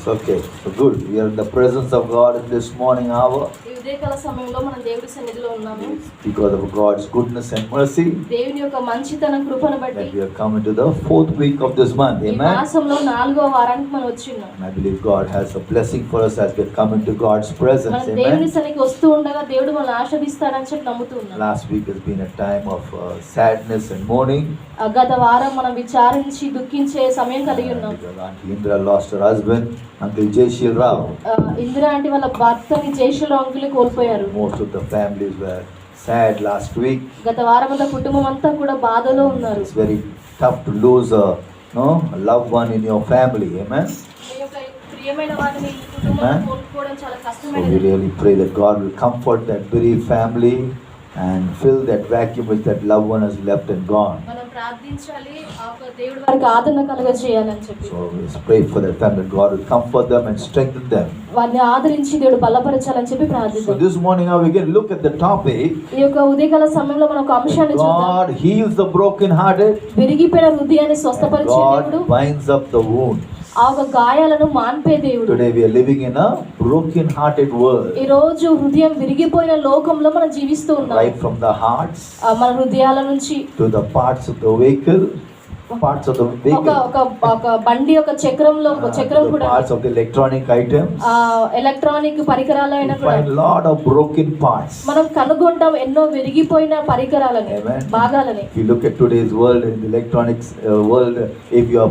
Okay, so good. We are in the presence of God in this morning hour. ఈ ఉదయకాల సమయంలో మనం దేవుడి సన్నిధిలో ఉన్నాము. It's because of God's goodness and mercy దేవుని యొక్క మంచితనం కృపను బట్టి that we are coming to the fourth week of this month. ఈ Amen. మాసంలో 4వ వారానికి మనం వచ్చిన్నాం. And I believe God has a blessing for us as we are coming to God's presence. మనం దేవుని Amen. సన్నిధికి వస్తూ ఉండగా దేవుడు మనల్ని ఆశీర్వదిస్తాడని చెప్పి నమ్ముతూ ఉన్నాం. Last week has been a time of sadness and mourning. గత వారం మనం విచారించి దుఃఖించే సమయం కలిగి ఉన్నాం. Because Auntie Indra lost her husband, Uncle Jayshil Rao. Indira అంటే వాళ్ళ భర్తని జయశీల అంకుల్ కోల్పోయారు. Most of the families were sad last week. గత వారమంతా కుటుంబం అంతా కూడా బాధలో ఉన్నారు. It's very tough to lose a loved one in your family. Amen. మీ యొక్క ప్రియమైన వారిని కుటుంబంలో కోల్పోవడం చాలా So we కష్టమైనది. really pray that God will comfort that bereaved family and fill that vacuum which that loved one has left and gone. మనం ప్రార్థించాలి ఆ యొక్క దేవుడు వారికి ఆదరణ కలుగజేయాలని చెప్పి. So we pray for that family. God will comfort them and strengthen them. వారిని ఆదరించి దేవుడు బలపరచాలని చెప్పి So ప్రార్థిద్దాం. this morning now we can look at the topic. ఈ యొక్క ఉదయకాల సమయంలో మనం ఒక అంశాన్ని చూద్దాం. God heals the broken-hearted. విరిగిపోయిన హృదయాన్ని స్వస్థపరిచే దేవుడు, God binds up the wound. ఆ ఒక గాయాలను మాన్పే దేవుడు. Today we are living in a broken-hearted world. ఈ రోజు హృదయం విరిగిపోయిన లోకంలో మనం జీవిస్తూ ఉన్నాం. Right from the hearts మన హృదయాల నుంచి to the parts of the vehicle. Parts of the ఒక vehicle. ఒక బండి ఒక చక్రంలో ఒక చక్రం The కూడా parts of the electronic items. Electronic పరికరాలైన We కూడా find a lot of broken parts. మనం కనుగొంటాం ఎన్నో విరిగిపోయిన పరికరాలని, Amen. భాగాలని. If you look at today's world, in the electronics world, if your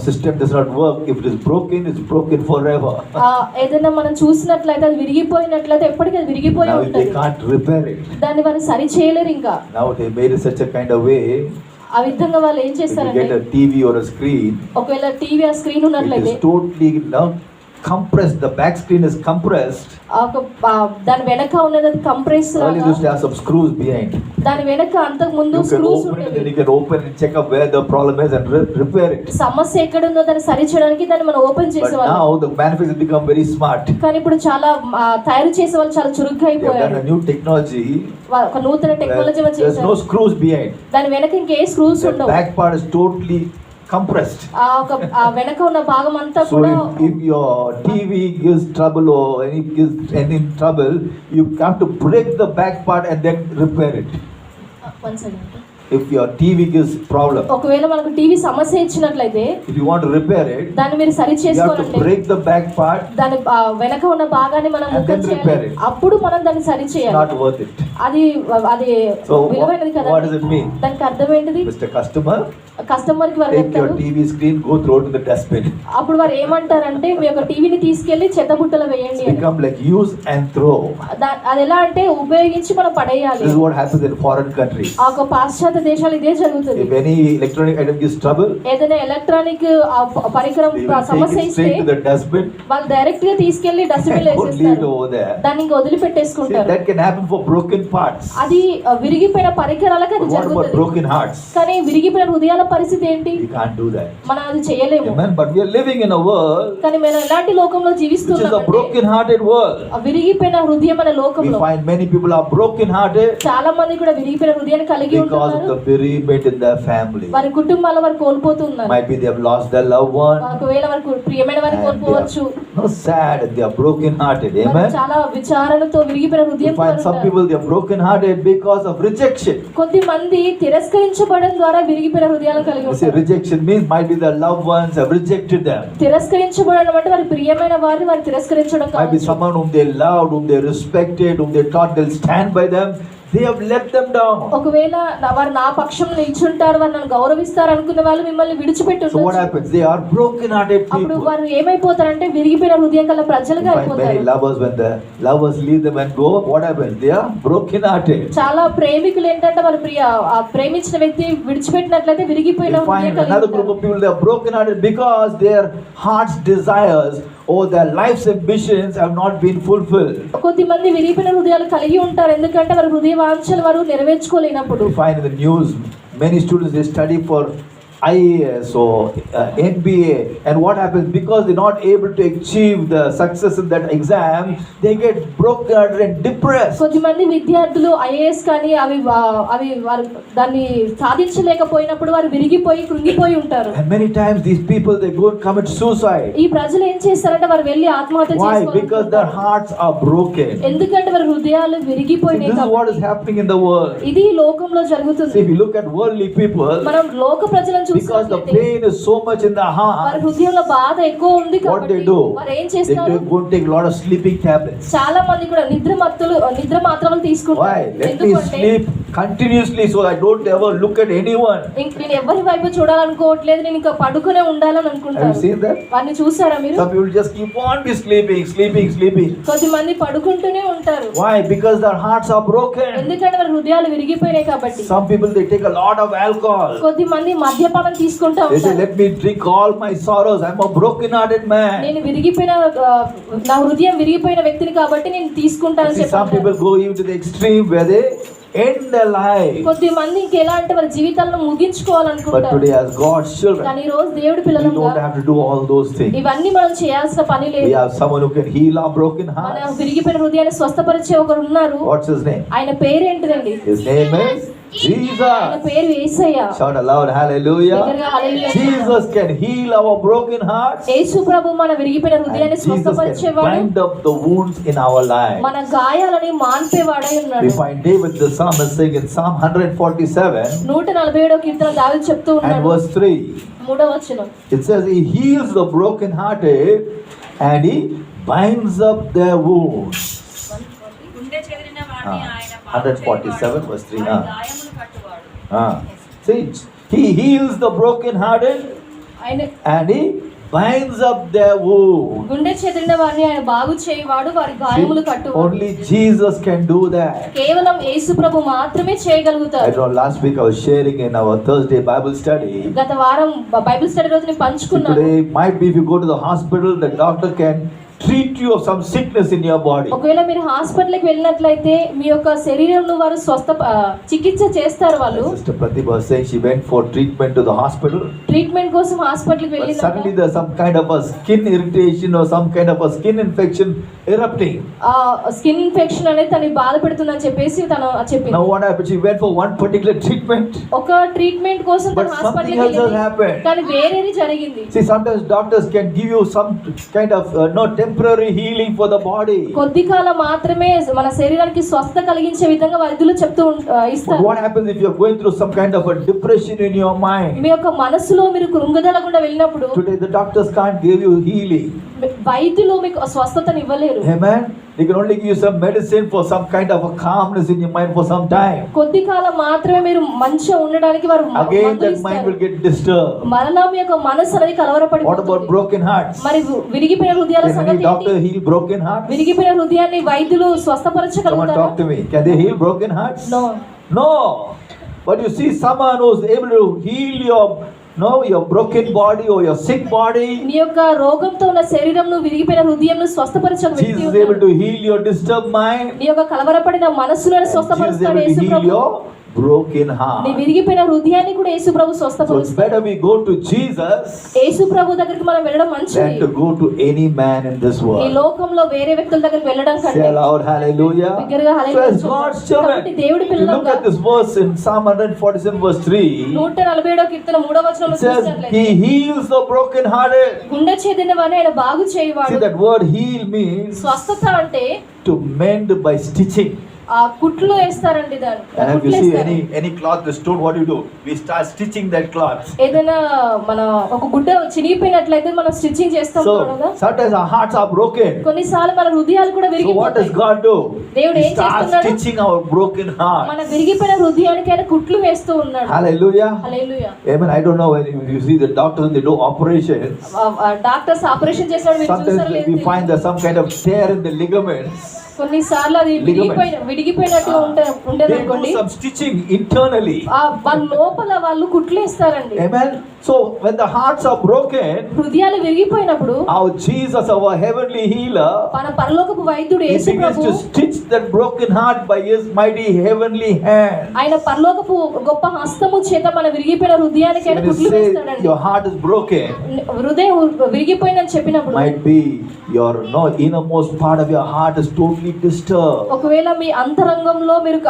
system does not work, if it is broken, it's broken forever. ఏదైనా మనం చూసినట్లయితే అది విరిగిపోయినట్లయితే ఎప్పటికీ అది విరిగిపోయి Now they ఉంటుంది. can't repair it. దాన్ని వారు సరి చేయలేరు ఇంకా. Now they made it such a kind of way. ఆ విధంగా వాళ్ళు ఏం If you చేస్తారంటే, get a TV or a screen, ఒకవేళ టీవీ ఆ స్క్రీన్ it ఉన్నట్లయితే is totally compressed. The back screen is compressed. దాని వెనక ఉన్నది కంప్రెస్ Earlier లాగా, you used to have some screws behind. దాని వెనక అంతకు ముందు You can screws open it, ఉండేవి. then you can open and check up where the problem is and repair it. సమస్య ఎక్కడ ఉందో దాన్ని సరి చేయడానికి దాన్ని మనం ఓపెన్ But చేసేవాళ్ళం. now the manufacturers become very smart. కానీ ఇప్పుడు చాలా తయారు చేసే వాళ్ళు చాలా చురుగ్గా They have done అయిపోయారు. a new technology. ఒక నూతన టెక్నాలజీ There's చేశారు. no screws behind. దాని వెనక ఇంకే స్క్రూస్ The ఉండవు. back part is totally compressed. ఆ వెనక ఉన్న భాగం అంతా So కూడా if your TV gives trouble or any trouble, you have to break the back part and then repair it. One second. If your TV gives problem, ఒకవేళ మనకు TV సమస్య ఇచ్చినట్లయితే if you want to repair it, దాన్ని మీరు సరి you have to చేసుకోవాలంటే break the back part. దాని వెనక ఉన్న భాగాన్ని మనం And ముక్కలు then చేయాలి. repair it. అప్పుడు మనం దాన్ని సరి It's చేయాలి. not worth it. అది అది So విలువైనది కదా. what does it mean? దానికి అర్థం ఏంటిది? Mr. Customer, కస్టమర్ కి వారు take your చెప్తారు, TV screen, go throw it in the dustbin. అప్పుడు వారు ఏమంటారంటే మీ యొక్క టీవీని తీసుకెళ్లి చెత్తబుట్టలో వేయండి It's అని. become like use and throw. అది ఎలా అంటే ఉపయోగించి మనం పడేయాలి. This is what happens in foreign countries. ఆ ఒక పాశ్చాత్య దేశాలు ఇదే జరుగుతుంది. If any electronic item gives trouble, ఏదైనా ఎలక్ట్రానిక్ పరికరం they will సమస్య take it ఇస్తే straight to the dustbin వాళ్ళు డైరెక్ట్ గా తీసుకెళ్లి డస్ట్బిన్ లో and leave it వేసేస్తారు. over there. దాన్ని ఇంకా See, వదిలిపెట్టేసుకుంటారు. that can happen for broken parts. అది విరిగిపోయిన పరికరాలకు అది But what about జరుగుతుంది. broken hearts? కానీ విరిగిపోయిన హృదయాల పరిస్థితి ఏంటి? We can't do that. మనం అది చేయలేము. Amen. But we are living in a world కానీ మనం ఎలాంటి లోకంలో which is a జీవిస్తున్నాం? broken-hearted world. విరిగిపోయిన హృదయం అనే We లోకంలో find many people are broken-hearted చాలా మంది కూడా విరిగిపోయిన హృదయాన్ని కలిగి because of ఉంటున్నారు. the bereavement in their family. వారి కుటుంబాల వారు కోల్పోతున్నారు. Might be they have lost their loved one. ఒకవేళ వారికి ప్రియమైన వారిని And కోల్పోవచ్చు. they are sad and they are broken-hearted. వారు Amen. చాలా విచారణతో విరిగిపోయిన We హృదయం find some people they are broken-hearted because of rejection. కొంతమంది తిరస్కరించబడడం ద్వారా విరిగిపోయిన హృదయాలను కలిగి You see, ఉంటారు. rejection means might be their loved ones have rejected them. తిరస్కరించబడడం అంటే వారి ప్రియమైన వారిని వారు తిరస్కరించడం Might be కావచ్చు. someone whom they loved, whom they respected, whom they thought they'll stand by them. They have let them down. ఒకవేళ వారు నా పక్షం నిల్చుంటారు, వారు నన్ను గౌరవిస్తారు అనుకున్న వాళ్ళు మిమ్మల్ని విడిచిపెట్టి So what ఉండొచ్చు. happens? They are broken-hearted అప్పుడు people. వారు ఏమైపోతారంటే విరిగిపోయిన హృదయం గల ప్రజలుగా You find many అయిపోతారు. lovers, when the lovers leave them and go, what happens? They are broken-hearted. చాలా ప్రేమికులు ఏంటంటే వారు ప్రేమించిన వ్యక్తి విడిచిపెట్టినట్లయితే విరిగిపోయిన You find హృదయం కలిగి another group ఉంటారు. of people, they are broken-hearted because their heart's desires or their life's ambitions have not been fulfilled. కొద్దిమంది విరిగిపోయిన హృదయాలు కలిగి ఉంటారు, ఎందుకంటే వారి హృదయ వాంఛలు వారు నెరవేర్చుకోలేనప్పుడు. You find in the news, many students they study for IAS or MBA, and what happens because they're not able to achieve the success in that exam, they get broken and depressed. కొద్దిమంది విద్యార్థులు IAS కానీ అవి వారు దాన్ని సాధించలేకపోయినప్పుడు వారు విరిగిపోయి కృంగిపోయి ఉంటారు. And many times these people they go and commit suicide. ఈ ప్రజలు ఏం చేస్తారంటే వారు వెళ్ళి ఆత్మహత్య Why? చేసుకోవాలి. Because their hearts are broken. ఎందుకంటే వారి హృదయాలు See, విరిగిపోయినాయి this is what కాబట్టి. is happening in the world. ఇది ఈ లోకంలో జరుగుతుంది. See, if you look at worldly people, మనం లోక ప్రజలను because the చూసినట్లయితే pain is so much in the వారి heart, హృదయంలో బాధ ఎక్కువ ఉంది what కాబట్టి they do, వారు ఏం they చేస్తారు? go and take a lot of sleeping tablets. చాలా మంది కూడా నిద్ర మాత్రలు Why? తీసుకుంటారు. Let me ఎందుకంటే sleep continuously so I don't ever look at anyone. నేను ఎవరి వైపు చూడాలనుకోవట్లేదు, నేను ఇంకా పడుకునే ఉండాలని Have you అనుకుంటాను. seen that? వారిని చూసారా మీరు? Some people just keep on be sleeping. కొద్దిమంది పడుకుంటూనే ఉంటారు. Why? Because their hearts are broken. ఎందుకంటే వారి హృదయాలు విరిగిపోయినాయి కాబట్టి. Some people they take a lot of alcohol. కొద్దిమంది మద్యపానం తీసుకుంటా They say, ఉంటారు. let me drink all my sorrows. I'm a broken-hearted man. నేను విరిగిపోయిన నా హృదయం విరిగిపోయిన వ్యక్తిని కాబట్టి నేను తీసుకుంటానని See, some చెప్పారు. people go even to the extreme where they end their life. కొద్దిమంది ఇంకెలా అంటే వారి జీవితాలను But ముగించుకోవాలనుకుంటారు. today, as God's children, కానీ ఈ రోజు దేవుడి we don't పిల్లలుగా have to do all those things. ఇవన్నీ మనం చేయాల్సిన పని We లేదు. have someone who can heal our broken మన hearts. విరిగిపోయిన హృదయాన్ని స్వస్థపరిచే ఒకరు ఉన్నారు. What's his name? ఆయన పేరేంటిదండి? His name is ఆయన Jesus. పేరు యేసయ్య. Shout aloud, hallelujah. బిగ్గరగా హల్లెలూయా. Jesus can heal our broken hearts. యేసు ప్రభు మన విరిగిపోయిన And హృదయాన్ని Jesus can స్వస్థపరిచేవాడు. bind up the wounds in our lives. మన గాయాలని మాన్పేవాడై ఉన్నాడు. We find David the psalmist saying in Psalm 147 147వ కీర్తన దావీదు చెప్తూ and ఉన్నాడు. verse 3. 3వ వచనం. It says he heals the brokenhearted and he binds up their wounds. గుండె చెదిరిన వారిని ఆయన 147 verse 3. గాయములు కట్టువాడు. See, he heals the brokenhearted ఆయన and he binds up their wounds. గుండె చెదిరిన వారిని ఆయన బాగు చేయవాడు, వారి గాయములు కట్టువాడు. Only Jesus can do that. కేవలం యేసు ప్రభు మాత్రమే I చేయగలుగుతారు. know last week I was sharing in our Thursday Bible study. గత వారం బైబిల్ స్టడీ రోజు నేను పంచుకున్నాను. Today might be if you go to the hospital, the doctor can treat you of some sickness in your body. ఒకవేళ మీరు హాస్పిటల్కి వెళ్ళినట్లయితే మీ యొక్క శరీరంలో వారు చికిత్స చేస్తారు. వాళ్ళు Sister Pratibha was saying she went for treatment to the hospital. Treatment కోసం హాస్పిటల్కి But వెళ్ళిన suddenly there's some kind of a skin irritation or some kind of a skin infection erupting. Skin infection అనేది తనని బాధ పెడుతుందని చెప్పేసి తను చెప్పింది. Now what happened? She went for one particular treatment. ఒక ట్రీట్మెంట్ కోసం But తను something హాస్పిటల్కి else has వెళ్ళింది. happened. కానీ వేరేది జరిగింది. See, sometimes doctors can give you some kind of temporary healing for the body. కొద్ది కాలం మాత్రమే మన శరీరానికి స్వస్థత కలిగించే విధంగా వైద్యులు చెప్తూ But ఇస్తారు. what happens if you're going through some kind of a depression in your mind? మీ యొక్క మనసులో మీరు కృంగుదల గుండా వెళ్ళినప్పుడు Today the doctors can't give you healing. వైద్యులు మీకు స్వస్థతని ఇవ్వలేరు. Amen. They can only give you some medicine for some kind of a calmness in your mind for some time. కొద్ది కాలం మాత్రమే మీరు మంచిగా ఉండడానికి వారు Again మందులు that mind will ఇస్తారు. get disturbed. మరణం యొక్క మనసు అనేది What about కలవరపడిపోతుంది. broken hearts? మరి విరిగిపోయిన హృదయాల Can any సంగతి doctor ఏంటి? heal broken hearts? విరిగిపోయిన హృదయాన్ని వైద్యులు Come on, స్వస్థపరచగలుగుతారా? talk to me. Can they heal broken hearts? No. No. But you see someone who's able to heal your broken body or your sick body. నీ యొక్క రోగంతో ఉన్న శరీరంను విరిగిపోయిన హృదయంను స్వస్థపరచే ఒక వ్యక్తి Jesus is able ఉన్నాడు. to heal your disturbed mind. నీ యొక్క కలవరపడిన మనస్సును Jesus is స్వస్థపరుస్తాడు able to Yesu heal Prabhu. your broken నీ heart. విరిగిపోయిన హృదయాన్ని కూడా యేసు ప్రభు So it's స్వస్థపరుస్తాడు. better we go to Jesus యేసు ప్రభు దగ్గరికి మనం వెళ్ళడం మంచిది. than to go to any man in this ఈ world. లోకంలో వేరే వ్యక్తుల దగ్గరికి వెళ్ళడం Say కంటే aloud, hallelujah. బిగ్గరగా So హల్లెలూయా as చెప్తాం. God's children, కాబట్టి దేవుడి if you look పిల్లలుగా at this verse in Psalm 147 verse 3, 147వ కీర్తన 3వ వచనంలో it says చూసినట్లయితే he heals the broken hearted. గుండె చెదిరిన వారిని ఆయన బాగు See, చేయవాడు. that word heal means స్వస్థత అంటే to mend by stitching. ఆ కుట్లు వేస్తారండి దాన్ని. And if you కుట్లు see వేస్తారు. any cloth is torn, what do you do? We start stitching that cloth. ఏదైనా మన ఒక గుడ్డ చినిగిపోయినట్లయితే మనం స్టిచ్చింగ్ చేస్తాం So కదా. sometimes our hearts are broken. కొన్నిసార్లు మన హృదయాలు కూడా So what does విరిగిపోతాయి. God do? దేవుడు He ఏం starts చేస్తున్నాడు? stitching our broken మన heart. విరిగిపోయిన హృదయానికి ఆయన కుట్లు వేస్తూ ఉన్నాడు. Hallelujah. Hallelujah. Amen. I don't know when you see the doctors they do operations. Doctors operation చేసినప్పుడు మీరు Sometimes చూసారో we లేదో find there's some kind of tear in the ligaments. కొన్నిసార్లు అది విడిగిపోయినట్టుగా ఉండేది They do అనుకోండి. some stitching internally. వాళ్ళ లోపల వాళ్ళు కుట్లేస్తారండి. Amen. So when the hearts are broken, హృదయాలు విరిగిపోయినప్పుడు our Jesus, our heavenly healer, మన పరలోకపు వైద్యుడు he Yesu begins Prabhu to stitch that broken heart by his mighty heavenly hand. ఆయన పరలోకపు గొప్ప హస్తము చేత మన విరిగిపోయిన హృదయానికి ఆయన When you కుట్లు say వేస్తాడండి. your heart is broken, హృదయం విరిగిపోయిందని చెప్పినప్పుడు might be your innermost part of your heart is totally disturbed. ఒకవేళ మీ అంతరంగంలో మీరు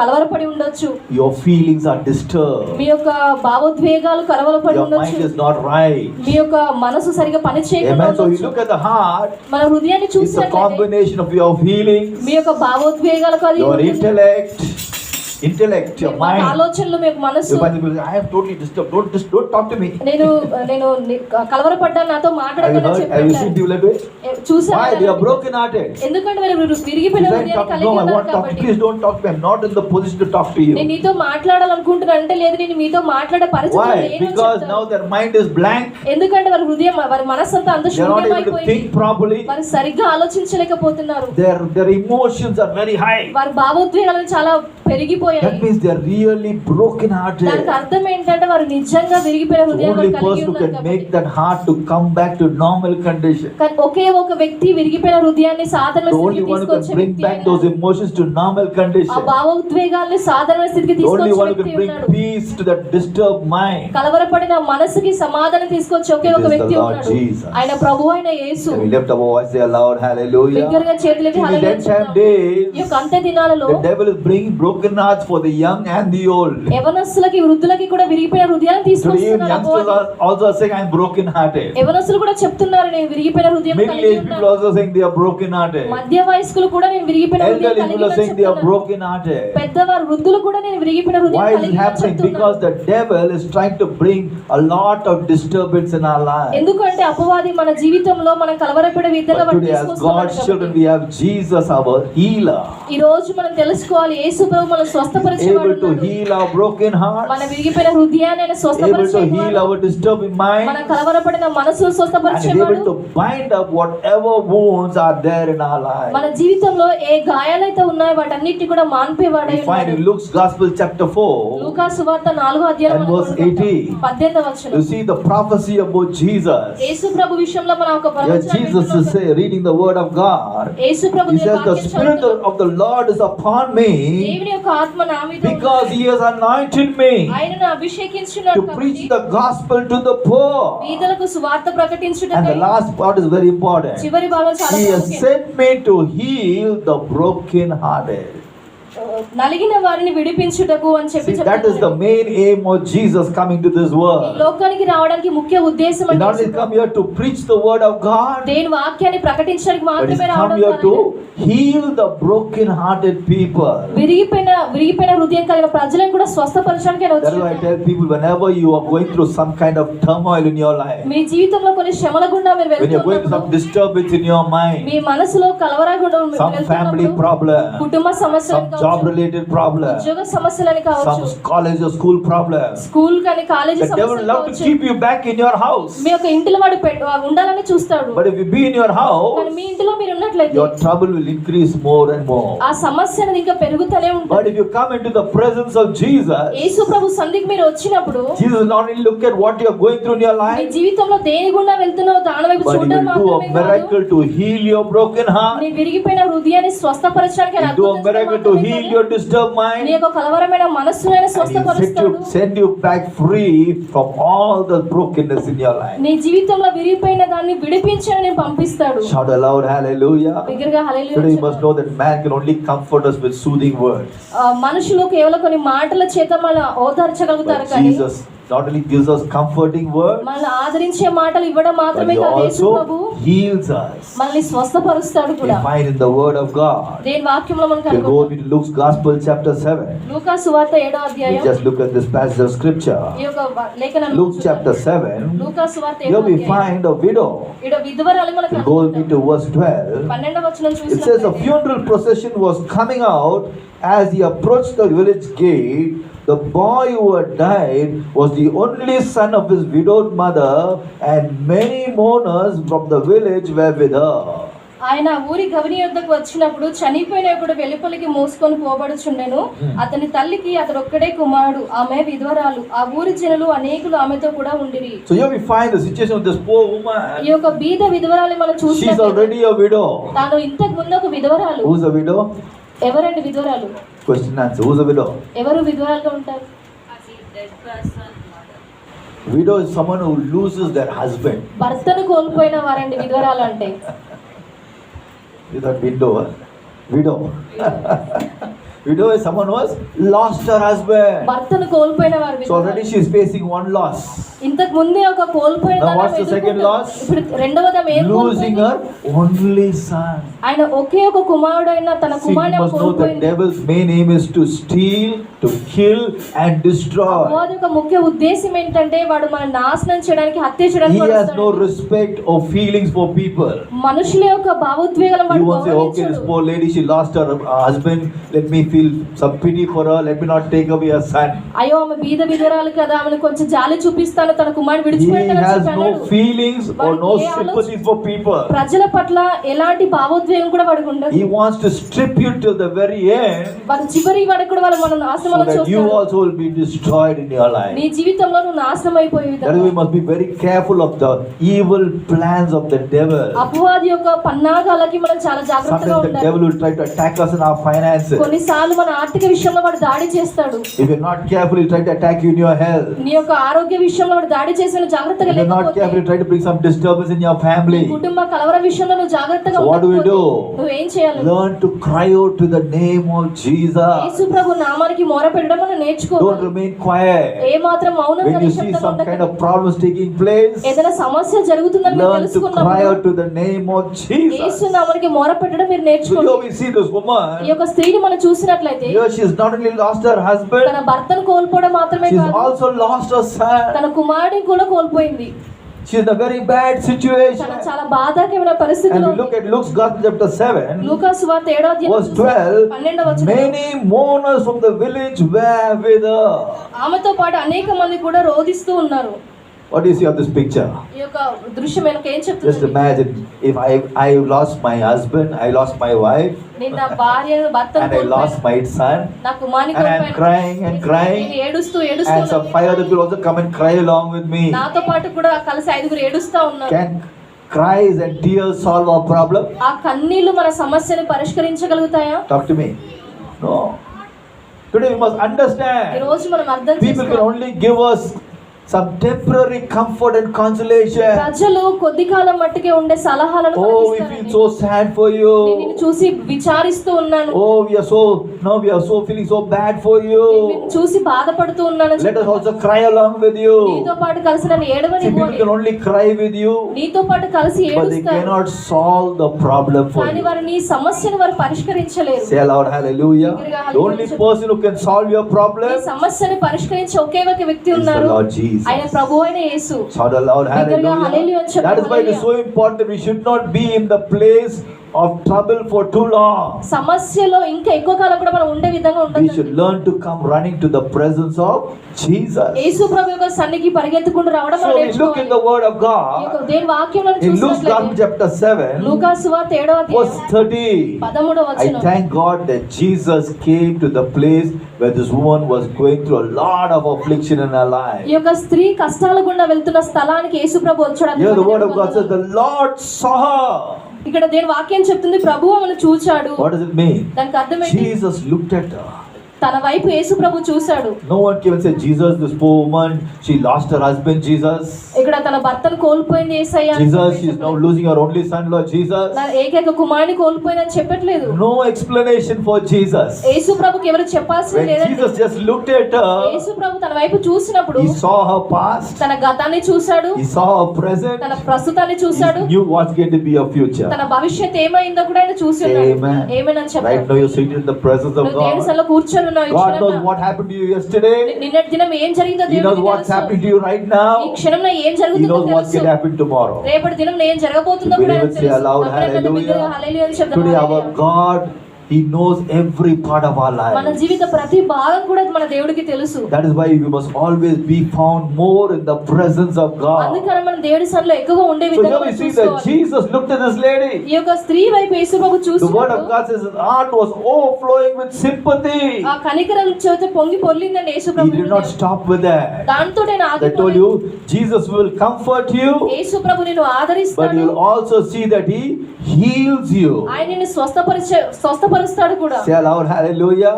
కలవరపడి ఉండొచ్చు. Your feelings are disturbed. మీ యొక్క భావోద్వేగాలు కలవరపడి Your mind ఉండొచ్చు. is not right. మీ యొక్క మనసు సరిగా పని చేయకుండా Amen. So you ఉండొచ్చు. look at the heart. మన హృదయాన్ని It's a చూసినట్లయితే combination of your feelings, మీ యొక్క భావోద్వేగాలకు అది your ఉంటుంది. intellect, your me mind. ఆలోచనలు మీ యొక్క మనసు. Your mind will say, I am totally disturbed. Don't talk to me. నేను కలవరపడ్డాను, నాతో Have you మాట్లాడకని heard? Have you seen చెప్పారు. people that way? చూసారా? Why? They are broken-hearted. ఎందుకంటే మీరు విరిగిపోయిన Please హృదయాన్ని కలిగి no, I ఉన్నారు want to talk. కాబట్టి. Please don't talk to me. I'm not in the position to talk to you. నేను నీతో మాట్లాడాలనుకుంటున్నా అంటే లేదు, నేను మీతో మాట్లాడే పరిస్థితి Why? లేను అని Because చెప్తారు. now their mind is blank. ఎందుకంటే వారి హృదయం వారి మనస్సంతా అంత They are not able to శూన్యమైపోయింది. think properly. వారు సరిగ్గా ఆలోచించలేకపోతున్నారు. Their emotions are very high. వారి భావోద్వేగాలు చాలా పెరిగిపోయాయి. That means they are really broken-hearted. దానికి అర్థం ఏంటంటే వారు నిజంగా విరిగిపోయిన The హృదయాలు only కలిగి person who ఉన్నారు can make కాబట్టి. that heart to come back to normal condition. కానీ ఒకే ఒక వ్యక్తి విరిగిపోయిన హృదయాన్ని సాధారణ The only స్థితికి one who can తీసుకొచ్చే bring వ్యక్తి back ఆయన. those emotions to normal ఆ condition. భావోద్వేగాల్ని సాధారణ స్థితికి The only తీసుకొచ్చే one who వ్యక్తి can bring ఉన్నాడు. peace to that disturbed mind. కలవరపడిన మనసుకి సమాధానం తీసుకొచ్చే ఒకే It ఒక is the వ్యక్తి Lord ఉన్నాడు. Jesus. ఆయన ప్రభువు అయిన యేసు. Can we lift our voice, say aloud, hallelujah. బిగ్గరగా చేతులెత్తి In these hallelujah end time చెప్దాం. ఈ యొక్క days, అంత్య దినాలలో the devil is bringing broken hearts for the young and the old. యవనస్తులకి వృద్ధులకి కూడా విరిగిపోయిన హృదయాన్ని Today even తీసుకొస్తున్నారు youngsters అపవాది. are also saying, I'm broken hearted. యవనస్తులు కూడా చెప్తున్నారు నేను విరిగిపోయిన హృదయం కలిగి Middle-aged people ఉన్నాను. also saying they are broken hearted. మధ్య వయస్కులు కూడా నేను విరిగిపోయిన హృదయం Elderly కలిగి people are ఉన్నానని saying they are చెప్తున్నారు. broken hearted. పెద్దవారు వృద్ధులు కూడా నేను విరిగిపోయిన హృదయం Why is కలిగి it ఉన్నానని happening? చెప్తున్నారు. Because the devil is trying to bring a lot of disturbance in our lives. ఎందుకంటే అపవాది మన జీవితంలో మనం కలవరపడే విధంగా But వాటిని today as తీసుకొస్తున్నాడు God's children కాబట్టి. we have Jesus our healer, ఈ రోజు మనం తెలుసుకోవాలి యేసు ప్రభు మనల్ని స్వస్థపరిచేవాడు able to ఉన్నాడు. heal our broken hearts, మన విరిగిపోయిన హృదయాన్ని ఆయన able to స్వస్థపరిచేవాడు. heal our disturbing మన mind, కలవరపడిన మనసును and is స్వస్థపరిచేవాడు. able to bind up whatever wounds are there in our మన lives. జీవితంలో ఏ గాయాలైతే ఉన్నాయో వాటన్నిటిని కూడా మాన్పేవాడై We find ఉన్నాడు. in Luke's Gospel chapter 4, లూకా సువార్త 4వ అధ్యాయం And verse 18. 18వ వచనం. you see the prophecy about Jesus. యేసు ప్రభు విషయంలో మనం ఒక Here ప్రవచనం Jesus is reading the word of God. Yesu Prabhu He says, the Spirit of the Lord is upon me దేవుని యొక్క ఆత్మ నా మీద because He has anointed me ఆయనను అభిషేకించున్నాడు to preach కాబట్టి the gospel to the poor. బీదలకు సువార్త And ప్రకటించుటకై. the last part is very important. చివరి భాగం చాలా He has ముఖ్యం. sent me to heal the broken hearted. నలిగిన వారిని విడిపించుటకు అని చెప్పి See, that is the చెప్తున్నాడు. main aim of Jesus coming to this ఈ world. లోకానికి రావడానికి ముఖ్య ఉద్దేశం He not only come here to preach the word of God, దేని వాక్యాన్ని ప్రకటించడానికి but He's మాత్రమే come రావడం here కాదు. to heal the broken hearted people. విరిగిపోయిన హృదయం కలిగిన ప్రజలను కూడా స్వస్థపరచడానికి ఆయన That's why I వచ్చాడు. tell people, whenever you are going through some kind of turmoil in your life, మీ జీవితంలో కొన్ని శ్రమల గుండా మీరు when you're going through some వెళ్తున్నప్పుడు disturbance in your mind, మీ మనసులో కలవరగుండా some family problem, కుటుంబ సమస్యలు some job related problem, ఉద్యోగ సమస్యలని కావచ్చు, some college or school problem, school కానీ కాలేజీ the devil సమస్యలు love to కావచ్చు. keep you back in your house. మీ యొక్క ఇంటిలో వాడు ఉండాలని చూస్తాడు. But if you be in your కానీ house, మీ ఇంటిలో మీరు ఉన్నట్లయితే your trouble will increase more and more. ఆ సమస్య అనేది ఇంకా పెరుగుతూనే But ఉంటుంది. if you come into the presence of Jesus, యేసు ప్రభు సన్నిధికి మీరు వచ్చినప్పుడు Jesus will not only look at what you are going through in your me life, జీవితంలో దేని గుండా వెళ్తున్నావో దాని వైపు but He చూడడం will do మాత్రమే a కాదు, miracle to heal your broken heart. నీ విరిగిపోయిన హృదయాన్ని స్వస్థపరచడానికి ఆయన He'll do a అద్భుతం miracle to మాత్రమే heal కాదు, your disturbed నీ mind. యొక్క కలవరమైన మనస్సును ఆయన And He'll స్వస్థపరుస్తాడు. send you back free from all the brokenness in your life. నీ జీవితంలో విరిగిపోయిన దాన్ని విడిపించని నేను పంపిస్తాడు. Shout aloud, hallelujah. బిగ్గరగా హల్లెలూయా Today you must చెప్పండి. know that man can only comfort us with soothing words. మనుషులు కేవలం కొన్ని మాటల చేత మన ఓదార్చగలుగుతారు, But కానీ Jesus not only gives us comforting words, మనల్ని ఆదరించే మాటలు ఇవ్వడం but మాత్రమే He కాదు, యేసు ప్రభు also heals us. మనల్ని స్వస్థపరుస్తాడు We కూడా. find in the word of God. దేని వాక్యంలో మనం We'll go కనుగొంటాం. into Luke's Gospel chapter 7. లూకా సువార్త 7వ We అధ్యాయం just look at this passage of scripture. ఈ యొక్క లేఖనాన్ని Luke చూద్దాం. chapter 7. లూకా సువార్త Here 7వ we అధ్యాయం. find a widow. ఈడ విధవరాలు మనకు We'll go into verse 12. 12వ వచనం It says a చూసినట్లయితే funeral procession was coming out. As he approached the village gate, the boy who had died was the only son of his widowed mother, and many mourners from the village were with her. ఆయన ఊరి గవిని యొద్దకు వచ్చినప్పుడు చనిపోయిన ఒకడు వెలుపలికి మోసుకొని పోబడుచుండెను. అతని తల్లికి అతడు ఒక్కడే కుమారుడు, ఆమె విధవరాలు. ఆ ఊరి జనులు అనేకులు ఆమెతో కూడా ఉండిరి. So here we find the situation of this poor ఈ woman. యొక్క బీద విధవరాలు మనం She's చూసినట్లయితే already a widow. తాను ఇంతకు ముందు ఒక విధవరాలు. Who's a widow? ఎవరండి విధవరాలు? Question answer. Who's a widow? ఎవరు విధవరాలుగా ఉంటారు? అది dead person mother. Widow is someone who loses their husband. భర్తను కోల్పోయిన వారండి విధవరాలు అంటే. Without window, huh? Widow. Widow is someone who has lost her husband. భర్తను కోల్పోయిన వారు So already she is facing one loss. ఇంతకు ముందే ఒక కోల్పోయిన Now దానం what's the second ఎదుర్కొంటారు. loss? ఇప్పుడు రెండవది ఏం Losing కోల్పోయింది? her only son. ఆయన ఒకే ఒక కుమారుడైన తన See, you కుమారుని must know the కోల్పోయింది. devil's main aim is to steal, to kill and destroy. వాడి యొక్క ముఖ్య ఉద్దేశం ఏంటంటే వాడు మన నాశనం చేయడానికి, హత్య He చేయడానికి has no వస్తాడు. respect or feelings for people. మనుషుల యొక్క భావోద్వేగాలను You వాడు won't say, okay, this గౌరవించడు. poor lady, she lost her husband. Let me feel some pity for her. Let me not take away her son. అయ్యో ఆమె బీద విధవరాలు కదా, ఆమెను కొంచెం జాలి చూపిస్తాను, తన కుమారుడు He విడిచిపోయిందని has చెప్పి no అన్నాడు. feelings or no sympathy for people. ప్రజల పట్ల ఎలాంటి భావోద్వేగం కూడా వాడికి ఉండదు. He wants to strip you till the very end వాడు చివరి వాడికి కూడా వాళ్ళు మనం so నాశనం that you చూస్తారు. also will be destroyed in your life. నీ జీవితంలో నువ్వు నాశనం అయిపోయే That is why we విధంగా must be very careful of the evil plans of the devil. అపవాది యొక్క పన్నాగాలకి మనం చాలా జాగ్రత్తగా Sometimes the ఉండాలి. devil will try to attack us in our finances. కొన్నిసార్లు మన ఆర్థిక విషయంలో వాడు దాడి చేస్తాడు. If you're not careful, he'll try to attack you in your health. నీ యొక్క ఆరోగ్య విషయంలో వాడు దాడి చేసిన జాగ్రత్తగా If you're not లేకపోతే, careful, he'll try to bring some disturbance in your నీ family. కుటుంబ కలవర విషయంలో నువ్వు జాగ్రత్తగా So what do we ఉండకపోతే do? నువ్వేం చేయాలి? Learn to cry out to the name of Jesus. యేసు ప్రభు నామానికి మొర పెట్టడం మనం Don't నేర్చుకోవాలి. remain quiet. ఏ మాత్రం మౌనంగా When you see నిశ్శబ్దంగా some kind ఉండకండి. of problems taking place, ఏదైనా సమస్య జరుగుతుందని మీరు learn to cry తెలుసుకున్నప్పుడు out to the name of Yesu Jesus. నామానికి మొర పెట్టడం మీరు So నేర్చుకోండి. here we see this ఈ woman. యొక్క స్త్రీని మనం చూసినట్లయితే Here she has not only lost her husband, తన భర్తను కోల్పోవడం మాత్రమే she's కాదు, also lost her son. తన కుమారుడిని కూడా కోల్పోయింది. She's in a very bad తన situation. చాలా బాధాకరమైన And పరిస్థితిలో we look at Luke's Gospel chapter 7, లూకా సువార్త 7వ అధ్యాయం verse 12. 12వ వచనం. Many mourners from the village were with her. ఆమెతో పాటు అనేక మంది కూడా రోదిస్తూ ఉన్నారు. What do you see of this picture? ఈ యొక్క దృశ్యం వెనక ఏం Just చెప్తుంది? imagine if I lost my husband, I lost my wife, నేను నా భార్యను భర్తను and I lost కోల్పోయాను, my son, నా కుమారుని and I'm కోల్పోయాను. crying and crying, నేను ఏడుస్తూ and some 5 other people also come and cry along with me. నాతో పాటు కూడా కలిసి 5గురు ఏడుస్తా ఉన్నారు. Can cries and tears solve our problem? ఆ కన్నీళ్లు మన సమస్యను పరిష్కరించగలుగుతాయా? Talk to me. No. Today we must ఈ understand. రోజు మనం అర్థం People can చేసుకోవాలి. only give us some temporary comfort and consolation. ప్రజలు కొద్ది కాలం మట్టుకే ఉండే సలహాలను Oh, we మనకిస్తారండి. feel so sad for నేను you. నిన్ను చూసి విచారిస్తూ ఉన్నాను. Oh, we are so feeling so bad for నేను you. నిన్ను చూసి బాధపడుతూ ఉన్నాను. Let us also cry along with you. నీతో పాటు కలిసి నన్ను See, ఏడవని people can only cry with you, నీతో పాటు కలిసి but they ఏడుస్తారు, cannot solve the problem for కానీ you. వారు నీ సమస్యను వారు పరిష్కరించలేరు. Say aloud, hallelujah. The only person who can solve your నీ problem సమస్యని పరిష్కరించే ఒకే ఒక వ్యక్తి is the ఉన్నారు, Lord Jesus. ఆయన ప్రభు అయిన యేసు. Shout aloud, Hallelujah, hallelujah. hallelujah. That is why it is so important that we should not be in the place of trouble for too long. సమస్యలో ఇంకా ఎక్కువ కాలం కూడా మనం ఉండే విధంగా We ఉండదు. should learn to come running to the presence of Jesus. యేసు ప్రభు యొక్క సన్నిధికి పరిగెత్తుకుంటూ రావడం So మనం we look in నేర్చుకోవాలి. the word of ఈ God యొక్క దేని వాక్యంలో in Luke's Gospel చూసినట్లయితే chapter 7, లూకా సువార్త 7వ verse అధ్యాయం 30. 13వ I వచనం. thank God that Jesus came to the place where this woman was going through a lot of affliction in her life. ఈ యొక్క స్త్రీ కష్టాల గుండా వెళ్తున్న స్థలానికి యేసు ప్రభు వచ్చాడు. Here the word of God says the Lord saw her. ఇక్కడ దేని వాక్యం చెప్తుంది, ప్రభువు ఆమెను చూచాడు. What does it mean? దానికి అర్థం ఏంటి? Jesus looked at her. తన వైపు యేసు ప్రభు చూశాడు. No one came and said, Jesus, this poor woman, she lost her husband, Jesus. ఇక్కడ తన భర్తను కోల్పోయింది యేసయ్య అని Jesus, చెప్పి she is now losing her only son, Lord Jesus. నా ఏకైక కుమారుని కోల్పోయిందని చెప్పట్లేదు. No explanation for Jesus. యేసు ప్రభుకి ఎవరు చెప్పాల్సింది When లేదండి. Jesus just looked at her, యేసు ప్రభు తన వైపు చూసినప్పుడు he saw her past, తన గతాన్ని చూశాడు, he saw her present, తన ప్రస్తుతాన్ని చూశాడు, he knew what's going to be her future. తన భవిష్యత్ ఏమైందో కూడా ఆయన చూసి ఉన్నాడు. Amen. ఏమని Right చెప్పాడు? now you're sitting in the presence of నువ్వు దేవుని God. సన్నిధిలో కూర్చొని ఉన్నావు. ఈ God knows క్షణంలో. what happened to you yesterday. నిన్నటి దినం ఏం జరిగిందో He knows దేవునికి what's happening తెలుసు. to you right ఈ now. క్షణంలో ఏం He జరుగుతుందో knows what's తెలుసు. going to happen tomorrow. రేపటి దినం ఏం జరగబోతుందో కూడా Believe ఆయనకు it, say తెలుసు. aloud, అందరం hallelujah. బిగ్గరగా హల్లెలూయా అని చెప్దాం. Today our hallelujah. God He knows every part of our మన life. జీవిత ప్రతి భాగం కూడా మన దేవుడికి తెలుసు. That is why we must always be found more in the presence of God. అందుకని మనం దేవుడి సన్నిధిలో ఎక్కువగా ఉండే So విధంగా here we మనం see that చూసుకోవాలి. Jesus looked at this lady. ఈ యొక్క స్త్రీ వైపు యేసు ప్రభు The word of చూసినప్పుడు God says his heart was overflowing with sympathy. ఆ కనికరం చేత పొంగి పొర్లిందండి యేసు He Prabhu did not stop with that. దాంతో నేను I told ఆగిపోలేదు. you, Jesus will comfort you, యేసు ప్రభు నిన్ను but ఆదరిస్తాడు. you will also see that he heals you. ఆయన నిన్ను స్వస్థపరుస్తాడు కూడా. Say aloud, hallelujah.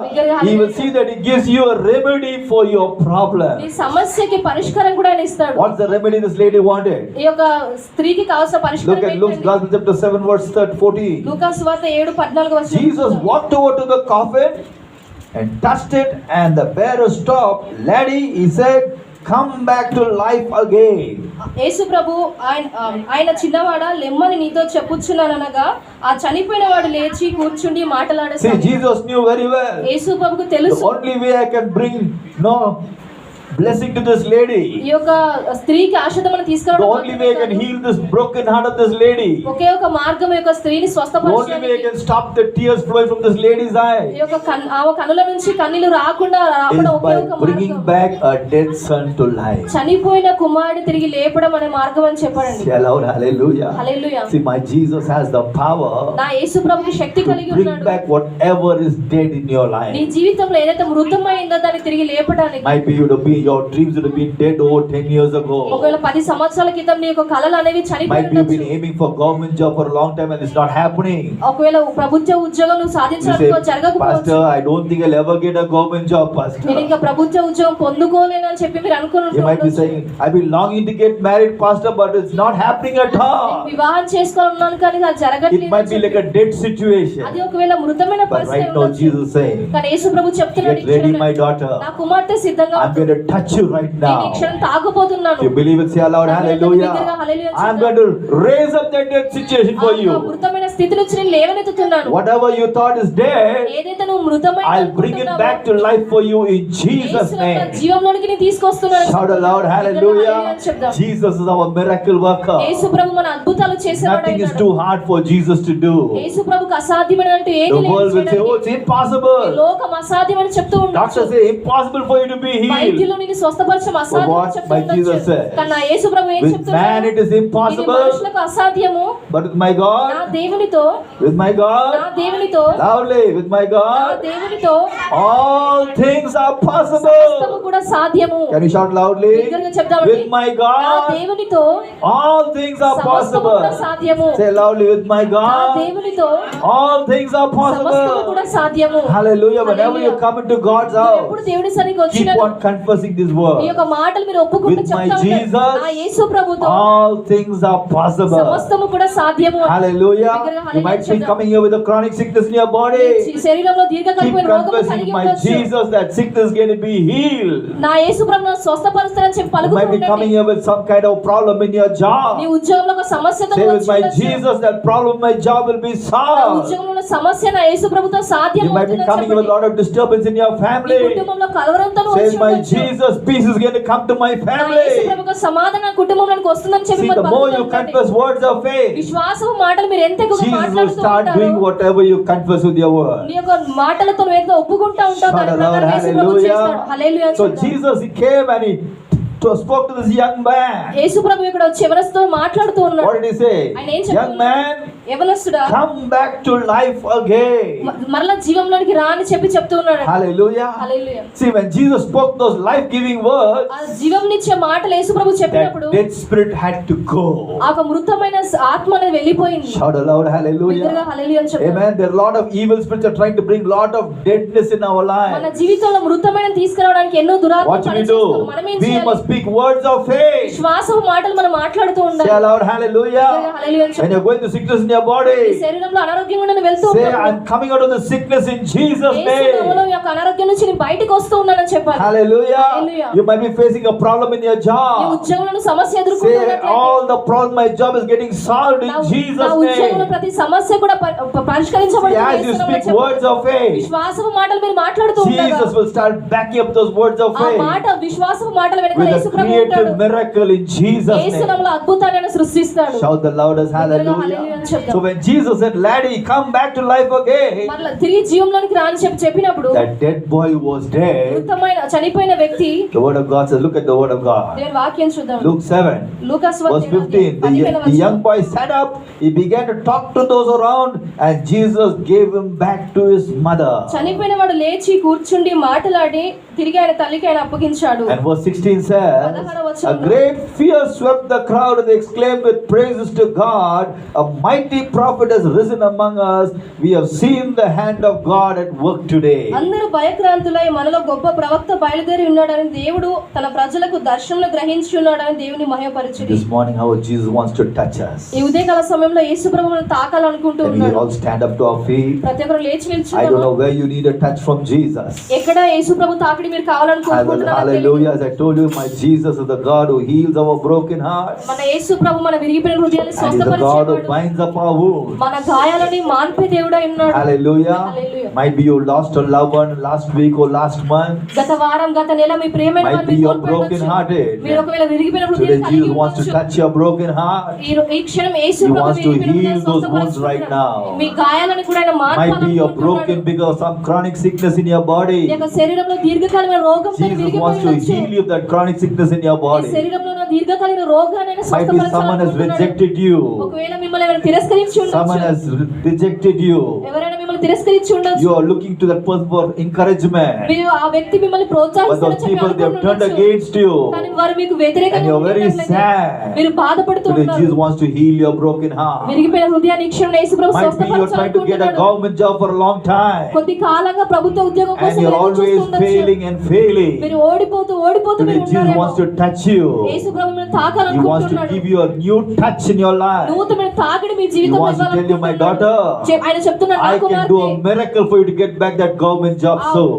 He will see that he gives you a remedy for your నీ problem. సమస్యకి పరిష్కారం కూడా ఆయన ఇస్తాడు. What's the remedy this lady wanted? ఈ యొక్క స్త్రీకి కావాల్సిన పరిష్కారం Look at Luke's ఏంటండి? Gospel chapter 7 verse 14. లూకా సువార్త 7:14 Jesus walked over to the coffin and touched it, and the bearer stopped. Lady, he said, come back to life again. యేసు ప్రభు ఆయన చిన్నవాడ లెమ్మని నీతో చెప్పుచున్నాననగా ఆ చనిపోయిన వాడు లేచి కూర్చుండి See, మాట్లాడసాగాడు. Jesus knew very well. యేసు ప్రభుకు The తెలుసు only way I can bring blessing to this lady, ఈ యొక్క స్త్రీకి ఆశీర్వాదం the తీసుకురావడం only way I can మాత్రమే heal this broken heart of this lady, ఒకే ఒక మార్గం ఈ యొక్క స్త్రీని the only way I స్వస్థపరచడానికి can stop the tears flowing from this lady's eye ఈ యొక్క ఆమె కన్నుల నుంచి కన్నీళ్లు రాకుండా is ఒకే by ఒక bringing మార్గం back a dead son to life. చనిపోయిన కుమారుడు తిరిగి లేపడం అనే మార్గం అని చెప్పండి. Say aloud, hallelujah. Hallelujah. See, my Jesus has the power నా యేసు ప్రభుకి శక్తి to కలిగి bring ఉన్నాడు. back whatever is dead in your నీ life. జీవితంలో ఏదైతే మృతమైందో దాన్ని తిరిగి లేపడానికి. Might be you to be your dreams would have been dead over 10 years ago. ఒకవేళ 10 సంవత్సరాల క్రితం నీ యొక్క కలలు అనేవి చనిపోయి Might be you've been ఉండొచ్చు. aiming for government job for a long time and it's not happening. ఒకవేళ ప్రభుత్వ ఉద్యోగం నువ్వు You say, సాధించడానికి జరగకపోవచ్చు. Pastor, I don't think I'll ever get a government job, Pastor. నేను ఇంకా ప్రభుత్వ ఉద్యోగం పొందుకోలేను అని చెప్పి మీరు అనుకుని You might be saying, I've been longing to get married, Pastor, but it's not happening at all. వివాహం చేసుకోవాలన్నాను కానీ అది It జరగట్లేదు might be like a dead situation. అది ఒకవేళ మృతమైన But పరిస్థితి right now, ఉండొచ్చు. Jesus is saying, కానీ యేసు ప్రభు చెప్తున్నాడు, get ready, my daughter. నా కుమార్తె సిద్ధంగా I'm going to touch you right నేను ఈ now. క్షణం తాగబోతున్నాను. If you believe it, say aloud, hallelujah. I'm going to raise up that dead situation for ఆ you. మృతమైన స్థితి నుంచి నేను లేవనెత్తుతున్నాను. Whatever you thought is dead, ఏదైతే నువ్వు మృతమైన I'll bring it back to life for you in Jesus' name. జీవంలోనికి నేను తీసుకొస్తున్నాను. Shout aloud, hallelujah. చెప్దాం. Jesus is our miracle worker. యేసు ప్రభు మన అద్భుతాలు చేసేవాడు. Nothing is too hard for Jesus to do. యేసు ప్రభుకు అసాధ్యమైన అంటూ ఏమీ The లేదు world will say, oh, చేయడానికి. it's impossible. లోకం అసాధ్యమని చెప్తూ ఉండొచ్చు. Doctors say, impossible for you to be healed. వైద్యులు నిన్ను స్వస్థపరచడం అసాధ్యం what అని చెప్తూ my Jesus ఉండొచ్చు. said. కానీ నా యేసు ప్రభు ఏం With man చెప్తున్నాడు? it is ఇది impossible, మనుషులకు అసాధ్యము. but with my నా God, దేవునితో with my నా God, దేవునితో loudly, with my నా God, దేవునితో all things are సమస్తము possible. కూడా సాధ్యము. Can you shout loudly? బిగ్గరగా చెప్దామండి. With my నా God, దేవునితో all things are సమస్తము కూడా possible. సాధ్యము. Say loudly, with my నా God, దేవునితో all things are సమస్తము కూడా possible. సాధ్యము. Hallelujah. Whenever you Hallelujah. come into God's నువ్వు ఎప్పుడు house, దేవుని సన్నిధికి keep వచ్చినా on confessing this ఈ word. యొక్క మాటలు మీరు ఒప్పుకుంటూ With my చెప్తా ఉండండి. Jesus, నా యేసు ప్రభుతో all things are possible. సమస్తము కూడా సాధ్యము. Hallelujah. బిగ్గరగా You might be hallelujah coming here with a chronic sickness in your body. ఈ శరీరంలో Keep దీర్ఘకాలికమైన రోగము confessing, కలిగి my ఉండొచ్చు. Jesus, that sickness is going to be healed. నా యేసు ప్రభువును స్వస్థపరుస్తానని చెప్పి You పలుకుతూ might be coming ఉండండి. here with some kind of problem in your నీ job. ఉద్యోగంలో ఒక సమస్యతో Say, నువ్వు with వచ్చి my ఉండొచ్చు. Jesus, that problem in my job will be నా solved. ఉద్యోగంలో ఉన్న సమస్య నా యేసు ప్రభుతో సాధ్యం You might be అవుతుందని coming here with a చెప్పండి. lot of disturbance in your నీ family. కుటుంబంలో కలవరంతో నువ్వు Say, వచ్చి my ఉండొచ్చు. Jesus, peace is going to come to my నా యేసు family. ప్రభువుకు సమాధానం కుటుంబంలోకి వస్తుందని చెప్పి See, మరి the more పలుకుతూ you ఉండండి. confess words of faith, విశ్వాసము మాటలు మీరు ఎంత ఎక్కువగా Jesus will మాట్లాడుతూ start doing ఉంటారో whatever you confess with your word. నీ యొక్క మాటలతో నువ్వు ఎంత ఒప్పుకుంటా ఉంటావు Shout దాని aloud, ప్రకారం యేసు ప్రభు చేస్తాడు. hallelujah. హల్లెలూయా So చెప్దాం. Jesus, he came and he spoke to this young man. యేసు ప్రభు ఇక్కడ వచ్చి ఎవరితో మాట్లాడుతూ ఉన్నాడు. What did he say? ఆయన ఏం చెప్పాడు? Young man, యవనస్తుడా come back to life again. మరలా జీవంలోనికి రా అని చెప్పి చెప్తూ ఉన్నాడు. Hallelujah. Hallelujah. See, when Jesus spoke those life-giving words, ఆ జీవంనిచ్చే మాటలు యేసు ప్రభు that చెప్పినప్పుడు dead spirit had to go. ఆ ఒక మృతమైన ఆత్మ అనేది వెళ్ళిపోయింది. Shout aloud, బిగ్గరగా hallelujah. హల్లెలూయా అని చెప్దాం. Amen. There are a lot of evil spirits are trying to bring lot of deadness in our మన life. జీవితంలో మృతమైన తీసుకురావడానికి ఎన్నో What దురాత్మలు should we పనిచేస్తాయి. do? మనం ఏం We చేయాలి? must speak words of faith. విశ్వాసపు మాటలు మనం మాట్లాడుతూ Say ఉండాలి. aloud, hallelujah. బిగ్గరగా హల్లెలూయా అని When చెప్దాం. you're going to sickness in your ఈ body, శరీరంలో అనారోగ్యం ఉండి వెళ్తూ say, ఉన్నప్పుడు I'm coming out of the sickness in Jesus' యేసు నామములో name. ఈ యొక్క అనారోగ్యం నుంచి నేను బయటికి వస్తూ ఉన్నానని చెప్పాలి. Hallelujah. Hallelujah. You might be facing a problem in your ఈ job. ఉద్యోగంలో సమస్య Say, ఎదుర్కొంటున్నట్లయితే all the problem, my job is getting solved in నా Jesus' ఉద్యోగంలో name. ప్రతి సమస్య కూడా See, పరిష్కరించబడుతుంది as you యేసు నామములో speak చెప్పాలి. words of faith, విశ్వాసపు మాటలు మీరు మాట్లాడుతూ ఉండగా Jesus will start backing up those words of ఆ faith మాట విశ్వాసపు మాటల వెనుక with యేసు a ప్రభు ఉంటాడు. creative miracle in Jesus' Yesu name. నామములో అద్భుతాలను సృష్టిస్తాడు. Shout the loudest బిగ్గరగా hallelujah. హల్లెలూయా అని చెప్దాం. So when Jesus said, "Laddie, come back to life again," మరలా తిరిగి జీవంలోనికి రాని చెప్పినప్పుడు that dead boy was dead. మృతమైన చనిపోయిన వ్యక్తి, The word of God says, look at the word of God. దేవుని వాక్యం చూద్దాం. Luke 7, లూకాసు verse 15. The young boy sat up, he began to talk to those around, and Jesus gave him back to his mother. చనిపోయిన వాడు లేచి కూర్చుండి మాట్లాడి తిరిగి ఆయన తల్లికి ఆయన అప్పగించాడు. And verse 16 says, a great fear swept the crowd, and they exclaimed with praises to God, a mighty prophet has risen among us. We have seen the hand of God at work today. అందరూ భయక్రాంతులై మనలో గొప్ప ప్రవక్త బయలుదేరి ఉన్నాడని దేవుడు తన ప్రజలకు దర్శనంలో గ్రహించి ఉన్నాడని దేవుని మహిమపరచుడి. This morning how Jesus wants to touch us. ఈ ఉదయకాల సమయంలో యేసు ప్రభువును తాకాలనుకుంటూ Can we ఉన్నాడు. all stand up to our feet? ప్రతి ఒక్కరు లేచి I don't నిల్చున్నాము. know where you need a touch from Jesus. ఎక్కడ యేసు ప్రభు తాకిడి మీరు కావాలనుకుంటున్నారో Hallelujah. As I told you, my Jesus is the God who heals our broken hearts. మన యేసు ప్రభు మన విరిగిపోయిన హృదయాన్ని And He's the God who స్వస్థపరిచేవాడు. binds up our wounds. మన గాయాలని మాన్పే దేవుడై ఉన్నాడు. Hallelujah. Hallelujah. Might be you lost a loved one last week or last month. గత వారం గత నెల మీ ప్రేమైన Might వారిని be you're కోల్పోయి ఉండొచ్చు. broken-hearted. మీరు ఒకవేళ విరిగిపోయిన Today హృదయాన్ని కలిగి Jesus wants to ఉండొచ్చు. touch your broken heart. ఈ క్షణం యేసు He ప్రభు wants to విరిగిపోయిన heal హృదయాన్ని those wounds right now. స్వస్థపరుస్తున్నాడు. మీ గాయాలను కూడా ఆయన Might be you're broken మాన్పాలనుకుంటున్నాడు. because of some chronic sickness in your me body. యొక్క శరీరంలో దీర్ఘకాలిక రోగం Jesus wants to heal you of that chronic sickness in your me body. శరీరంలో ఉన్న దీర్ఘకాలిక రోగాన్ని ఆయన Might be someone has స్వస్థపరచాలనుకుంటున్నాడు. rejected you. ఒకవేళ మిమ్మల్ని ఎవరైనా తిరస్కరించి Someone ఉండొచ్చు. has rejected you. ఎవరైనా మిమ్మల్ని తిరస్కరించి ఉండొచ్చు. You are looking to that person for encouragement. మీరు ఆ వ్యక్తి మిమ్మల్ని But ప్రోత్సహిస్తారని those చెప్పి people, they have turned అనుకుంటున్నారు. against you. కానీ వారు మీకు And వ్యతిరేకంగా you're very ఉన్నట్లయితే sad. మీరు బాధపడుతూ Today ఉన్నారు. Jesus wants to heal your broken heart. విరిగిపోయిన హృదయాన్ని ఈ క్షణంలో యేసు ప్రభు Might be you're trying to get a స్వస్థపరచాలనుకుంటున్నాడు. government job for a long time. కొద్ది కాలంగా ప్రభుత్వ ఉద్యోగం And కోసం you're ఎదురు always చూస్తుండొచ్చు. failing and failing. మీరు ఓడిపోతూ Today మీరు Jesus ఉన్నారేమో. wants to touch you. యేసు ప్రభు మిమ్మల్ని He wants to తాకాలనుకుంటున్నాడు. give you a new touch in your life. నూతనమైన తాకిడి మీ He జీవితంలో wants to tell you, my ఇవ్వాలనుకుంటున్నాడు. daughter, ఆయన చెప్తున్నాడు, I నా can do a కుమార్తె, miracle for you to get back that government job soon.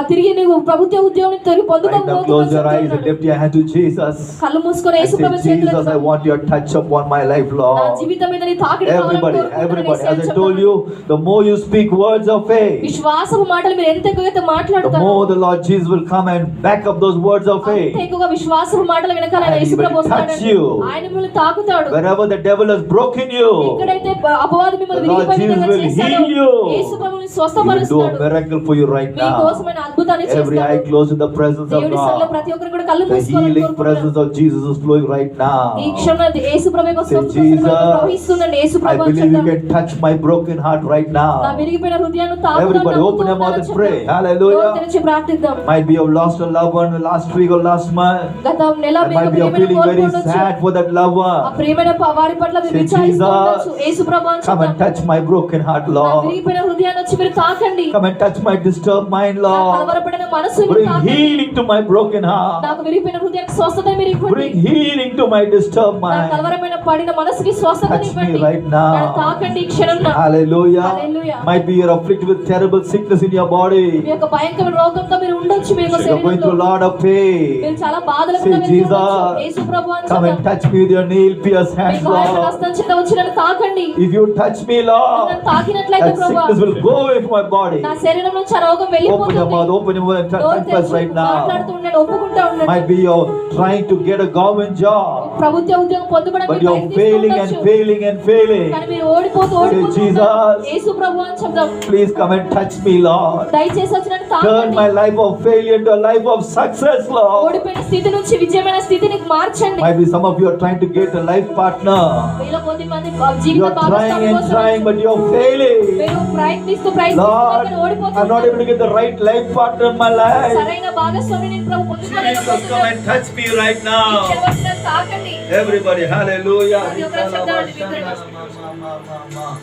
తిరిగి నీవు ప్రభుత్వ ఉద్యోగం తిరిగి Right now, close your eyes and lift your hand to Jesus. కళ్ళు మూసుకొని And Yesu say, Prabhu Jesus, I want your touch upon my life, నా Lord. జీవితం మీద నీ తాకిడి Everybody, కావాలనుకుంటున్నాను. as I told you, the more you speak words of faith, విశ్వాసపు మాటలు మీరు ఎంత ఎక్కువైతే the మాట్లాడతారో more the Lord Jesus will come and back up those words of అంత faith. ఎక్కువగా విశ్వాసపు మాటలు వెనకాల ఆయన And he Yesu Prabhu will touch వస్తాడండి. you. ఆయన మిమ్మల్ని తాకుతాడు. Wherever the devil has broken you, ఎక్కడైతే అపవాది మిమ్మల్ని the Lord విరిగిపోయిన Jesus విధంగా will చేశాడో, heal you. యేసు ప్రభువుని He will do a స్వస్థపరుస్తాడు. miracle for you right me now. కోసమైన అద్భుతాన్ని Every eye చేస్తాడు. closed in the presence of దేవుడి సన్నిధిలో God. ప్రతి ఒక్కరు కూడా కళ్ళు The మూసుకోవాలని healing కోరుకుంటున్నాను. presence of Jesus is flowing right ఈ now. క్షణంలో యేసు ప్రభు యొక్క Say, స్వస్థత ప్రవహిస్తుందండి. యేసు I ప్రభు believe you చెప్తాడు, can touch my broken heart right నా now. విరిగిపోయిన హృదయాన్ని తాకుతాను. Everybody open your mouth and pray. Hallelujah. నోరు తెరిచి ప్రార్థిద్దాం. Might be you've lost a loved one last week or last month. గత నెల And మీకు might be you're ప్రియమైన feeling very కోల్పోవచ్చు. sad for that loved ఆ one. ప్రియమైన వారి పట్ల మీరు Say, విచారిస్తూ ఉండొచ్చు. Jesus, యేసు ప్రభు అని come and చెప్తాం. touch my broken heart, నా Lord. విరిగిపోయిన హృదయాన్ని వచ్చి మీరు తాకండి. Come and touch my disturbed mind, నా Lord. కలవరపడిన మనసుని Bring తాకండి. healing to my broken heart. నాకు విరిగిపోయిన హృదయానికి స్వస్థత మీరు ఇవ్వండి. Bring healing to my disturbed నా mind. కలవరమైన పడిన మనసుకి స్వస్థత Touch me ఇవ్వండి. right now. నన్ను తాకండి ఈ క్షణంలో. Hallelujah. Hallelujah. Might be you're afflicted with terrible sickness in your body. మీ యొక్క భయంకరమైన రోగంతో మీరు ఉండొచ్చు. మీ యొక్క You're going through a శరీరంలో lot of pain. మీరు చాలా బాధలు Say, ఉండవచ్చు. Jesus, యేసు ప్రభు అని come and చెప్తాం. touch me with your nail pierced me hands, గాయపడిన Lord. హస్తం చేత వచ్చి నన్ను తాకండి. If you touch me, Lord, నన్ను తాకినట్లయితే that ప్రభువా, sickness will go away from my body. నా శరీరం నుంచి ఆ రోగం Open your వెళ్ళిపోతుంది. mouth, open your mouth and నోరు confess తెరిచి right now. మాట్లాడుతూ ఉండండి, ఒప్పుకుంటా ఉండండి. Might be you're trying to get a government job, ప్రభుత్వ ఉద్యోగం పొందుకోవడానికి but మీరు you're ప్రయత్నిస్తూ failing and ఉండొచ్చు. failing and failing. కానీ మీరు ఓడిపోతూ Say, ఉన్నారు. Jesus, యేసు ప్రభు అని చెప్దాం. please come and touch me, Lord. దయచేసి వచ్చి నన్ను Turn తాకండి. my life of failure into a life of success, Lord. ఓడిపోయిన స్థితి నుంచి విజయమైన స్థితిని మార్చండి. Might be some of you are trying to get a life partner. మీలో కొద్దిమంది You జీవిత are trying భాగస్వామి and కోసం trying, but you're failing. మీరు ప్రయత్నిస్తూ Lord, కానీ I'm not able ఓడిపోతున్నారు. to get the right life partner in my life. సరైన భాగస్వామిని నేను ప్రభు Jesus, come పొందుకోలేకపోతున్నాను. and touch me right ఈ now. క్షణం వచ్చి నన్ను తాకండి. Everybody, hallelujah. ప్రతి ఒక్కరు చెప్దామండి, విగ్రహం.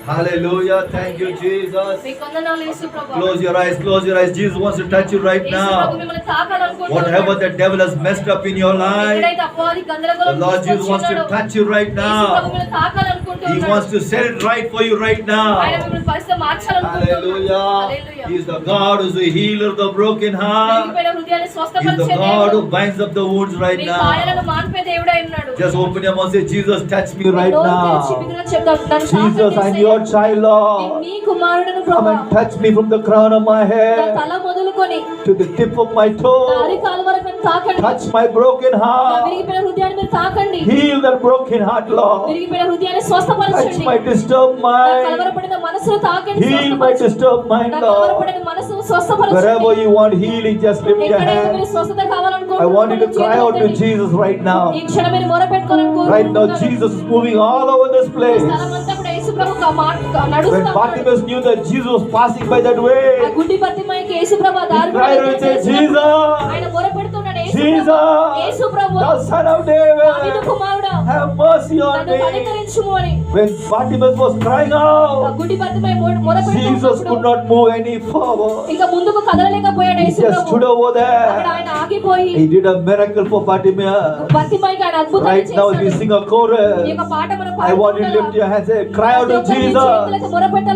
Hallelujah. Thank you, Jesus. మీకు వందనాలు యేసు ప్రభు. Close your eyes, close your eyes. Jesus wants to touch you right Yesu Prabhu now. మిమ్మల్ని తాకాలనుకుంటున్నాడు. Whatever the devil has messed up in your life, ఎక్కడైతే అపవాది the గందరగోళం Lord Jesus wants to తీసుకొచ్చి touch you right ఉన్నాడో, యేసు ప్రభు now. మిమ్మల్ని తాకాలనుకుంటున్నాడు. He wants to set it right for you right ఆయన now. మిమ్మల్ని పరిస్థితి మార్చాలనుకుంటున్నాడు. Hallelujah. Hallelujah. He is the God who is the healer of the broken heart. విరిగిపోయిన హృదయాన్ని He is the స్వస్థపరిచే God దేవుడు. who binds up the wounds right me now. గాయాలను మాన్పే దేవుడై ఉన్నాడు. Just open your mouth and say, Jesus, touch me right నోరు తెరిచి now. విగ్రహం చెప్దాం. నన్ను Jesus, తాకండి I'm Yesayya. your child, Lord. నీ కుమారుడను Come ప్రభువా. and touch me from the crown of my నా head తల మొదలుకొని to the tip of my నా toe. అరికాలు వరకు తాకండి. Touch my broken నా heart. విరిగిపోయిన హృదయాన్ని మీరు తాకండి. Heal that broken heart, Lord. విరిగిపోయిన హృదయాన్ని Touch స్వస్థపరచండి. my disturbed నా mind. కలవరపడిన మనసును తాకండి. Heal my disturbed mind, నా Lord. కలవరపడిన మనసును స్వస్థపరచండి. Wherever you want healing, just lift your ఎక్కడైతే hand. మీరు స్వస్థత I కావాలనుకుంటున్నారో want you to cry out to Jesus right now. ఈ క్షణం మీరు మొరపెట్టుకోవాలని Right now, కోరుకుంటున్నాను. Jesus is moving all over this ఈ place. స్థలమంతా కూడా యేసు ప్రభు When నడుస్తున్నాడు. Bartimaeus knew that Jesus was passing by that ఆ way, గుడ్డి భర్తిమాయికి యేసు ప్రభు he దారి cried and said, Jesus, ఆయన మొరపెడుతున్నాడు. Jesus, Yesu Prabhu thou son of దావీదు David, కుమారుడా have mercy on నన్ను me. కనికరించుము అని When Bartimaeus was crying ఆ out, గుడ్డి భర్తిమాయి Jesus మొరపెడుతున్నప్పుడు could not move any forward. ఇంకా ముందుకు కదలలేకపోయాడు He Yesu just stood Prabhu. over అక్కడ there. ఆయన ఆగిపోయి He did a miracle for Bartimaeus. భర్తిమాయికి ఆయన అద్భుతాన్ని Right now, we చేశాడు. sing a ఈ chorus. యొక్క పాట మనం I want you to lift your hands and cry out to Jesus.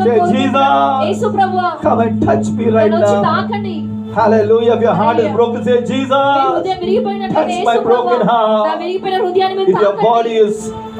Say, Jesus, యేసు ప్రభువా come and touch me right నన్ను వచ్చి now. తాకండి. Hallelujah. If your heart is broken, say, me Jesus. హృదయం విరిగిపోయినట్లయితే Touch Yesu my ప్రభువా, broken heart. నా విరిగిపోయిన హృదయాన్ని మీరు If your body తాకండి. is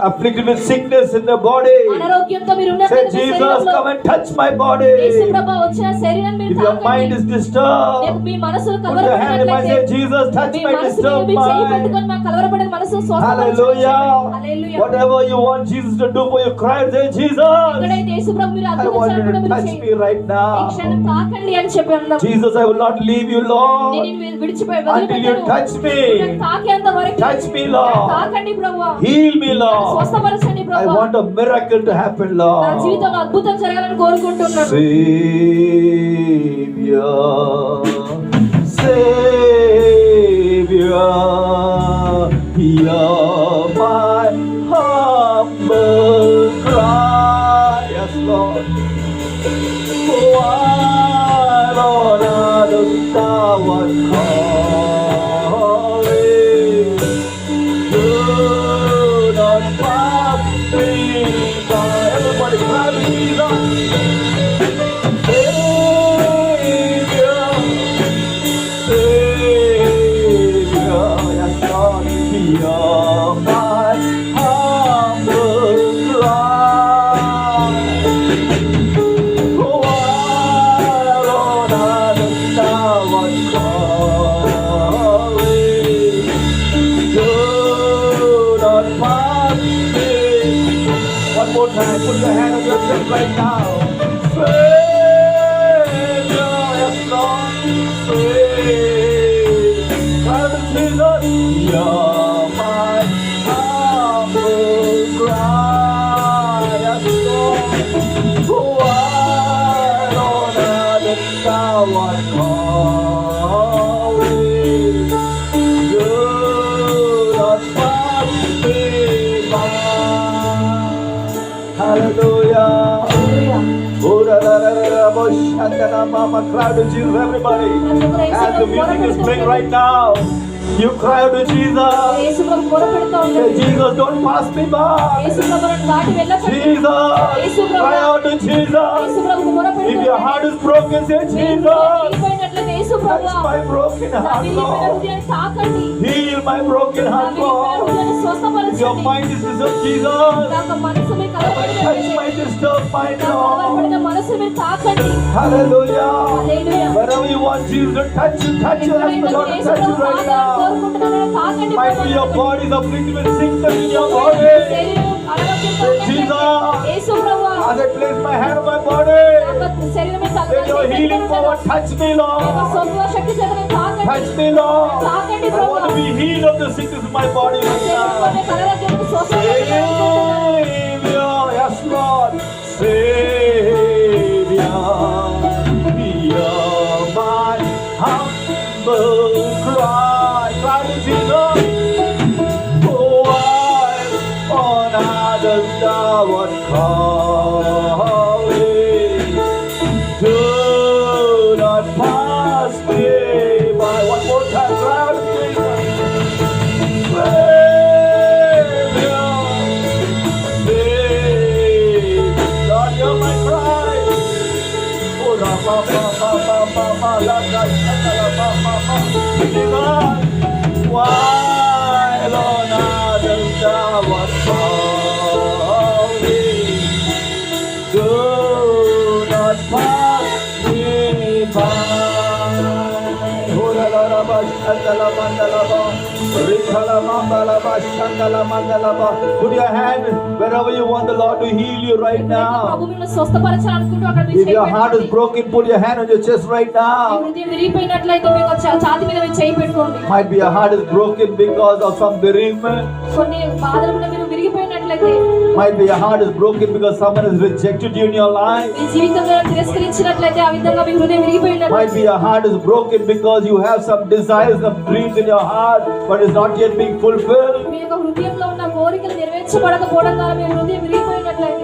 afflicted with sickness in the body, అనారోగ్యంతో మీరు say, ఉన్నట్లయితే మీ Jesus, శరీరంలో come and touch my Yesu body. ప్రభువా వచ్చిన శరీరాన్ని మీరు If your mind తాకండి. is disturbed, మీ మనసును put your hand in my కలవరపడినట్లయితే say, Jesus, touch me my మనసు మీద disturbed మీ చేయి mind. పెట్టుకొని మా కలవరపడిన మనసు Hallelujah. Hallelujah. Whatever you want Jesus to do for you, cry and say, Jesus, ఎక్కడైతే యేసు ప్రభు మీరు I అద్భుతం want you చేయాలనుకుంటే to మీరు touch చేయండి. me right ఈ now. క్షణం తాకండి అని చెప్పి అన్నాం. Jesus, I will not leave you, నేను Lord, నిన్ను విడిచిపోయి until you వదిలిపెట్టను. touch me. నన్ను తాకేంత వరకు Touch me, Lord. తాకండి ప్రభువా. Heal me, నన్ను Lord. స్వస్థపరచండి I ప్రభువా. want a miracle to happen, నా Lord. జీవితంలో అద్భుతం జరగాలని కోరుకుంటున్నాను. Savior, Savior, hear my humble cry. Yes, Lord. While on others thou art calling, do not pass me by. Everybody cry to Jesus. Savior, Savior, yes, Lord, hear my humble cry. While on others thou art calling, do not pass me. One more time, put your hand on yourself right now. Savior, yes, Lord, Savior, cry to Jesus, hear my humble cry, yes, Lord. While on others thou art calling, do not pass me by. Hallelujah. Oh, da, da, da, da, da, bo, shandana, mama, cry to Jesus, everybody. As the music is playing right now, you cry out to Jesus. Yesu Prabhu మొరపెడుతూ Say, ఉన్నాడు. Jesus, don't pass me by. యేసు ప్రభు నన్ను దాటి వెళ్ళకండి. Jesus, cry out to Yesu Jesus. ప్రభుకు మొరపెడుతూ If your heart is broken, say, me Jesus, విరిగిపోయినట్లయితే Yesu touch ప్రభువా, my broken నా heart, విరిగిపోయిన Lord. హృదయాన్ని తాకండి. Heal my broken నా heart, విరిగిపోయిన Lord. హృదయాన్ని If your స్వస్థపరచండి. mind is disturbed, Jesus, నా యొక్క మనసు మీరు touch కలవరపడినట్లయితే my disturbed mind, నా Lord. కలవరపడిన మనసు మీరు తాకండి. Hallelujah. Hallelujah. Wherever you want Jesus to touch you, ask the Lord to Yesu touch you Prabhu right తాకాలని now. కోరుకుంటున్నాను. తాకండి Might be ప్రభువా. your body is afflicted with sickness in your body. శరీరం అనారోగ్యంతో ఉన్నట్లయితే యేసు ప్రభువా, As I place my hand on my body, నా యొక్క శరీరం మీద let your healing power touch me, నా యొక్క Lord. స్వస్థ శక్తి చేత నేను తాకండి. Touch me, Lord. తాకండి I want ప్రభువా. to be healed of the sickness of my body నా right శరీరంలోని now. అనారోగ్యానికి స్వస్థపరచాలని Savior, yes, Lord. Savior, hear my humble cry. Cry to Jesus. While on others thou art calling, do not pass me by. One more time, cry out to Jesus. Savior, Savior, Lord, hear my cry. Oh, la, ma, ma, ma, ma, ma, ma, la, la, la, la, ma, ma, ma. Jesus, while on others thou art calling, do not pass me by. Oh, la, la, la, la, la, Mandala Mandalaba, Rikala Mandalaba, Shandala Mandalaba. Put your hand wherever you want the Lord to heal you right now. ప్రభు మిమ్మల్ని స్వస్థపరచాలనుకుంటూ అక్కడ మీ If చేయి your heart is పెట్టండి. broken, put your hand on your chest right me now. హృదయం విరిగిపోయినట్లయితే మీ యొక్క ఛాతీ మీద మీ చేయి పెట్టుకోండి. Might be your heart is broken because of some bereavement. కొన్ని బాధలు కూడా మీరు విరిగిపోయినట్లయితే, Might be your heart is broken because someone has rejected you in your life. మీ జీవితంలో తిరస్కరించినట్లయితే ఆ విధంగా మీ హృదయం విరిగిపోయినట్లయితే, Might be your heart is broken because you have some desires, some dreams in your heart, but it's not yet being fulfilled. మీ యొక్క హృదయంలో ఉన్న కోరికలు నెరవేర్చబడకపోవడం ద్వారా మీ హృదయం విరిగిపోయినట్లయితే,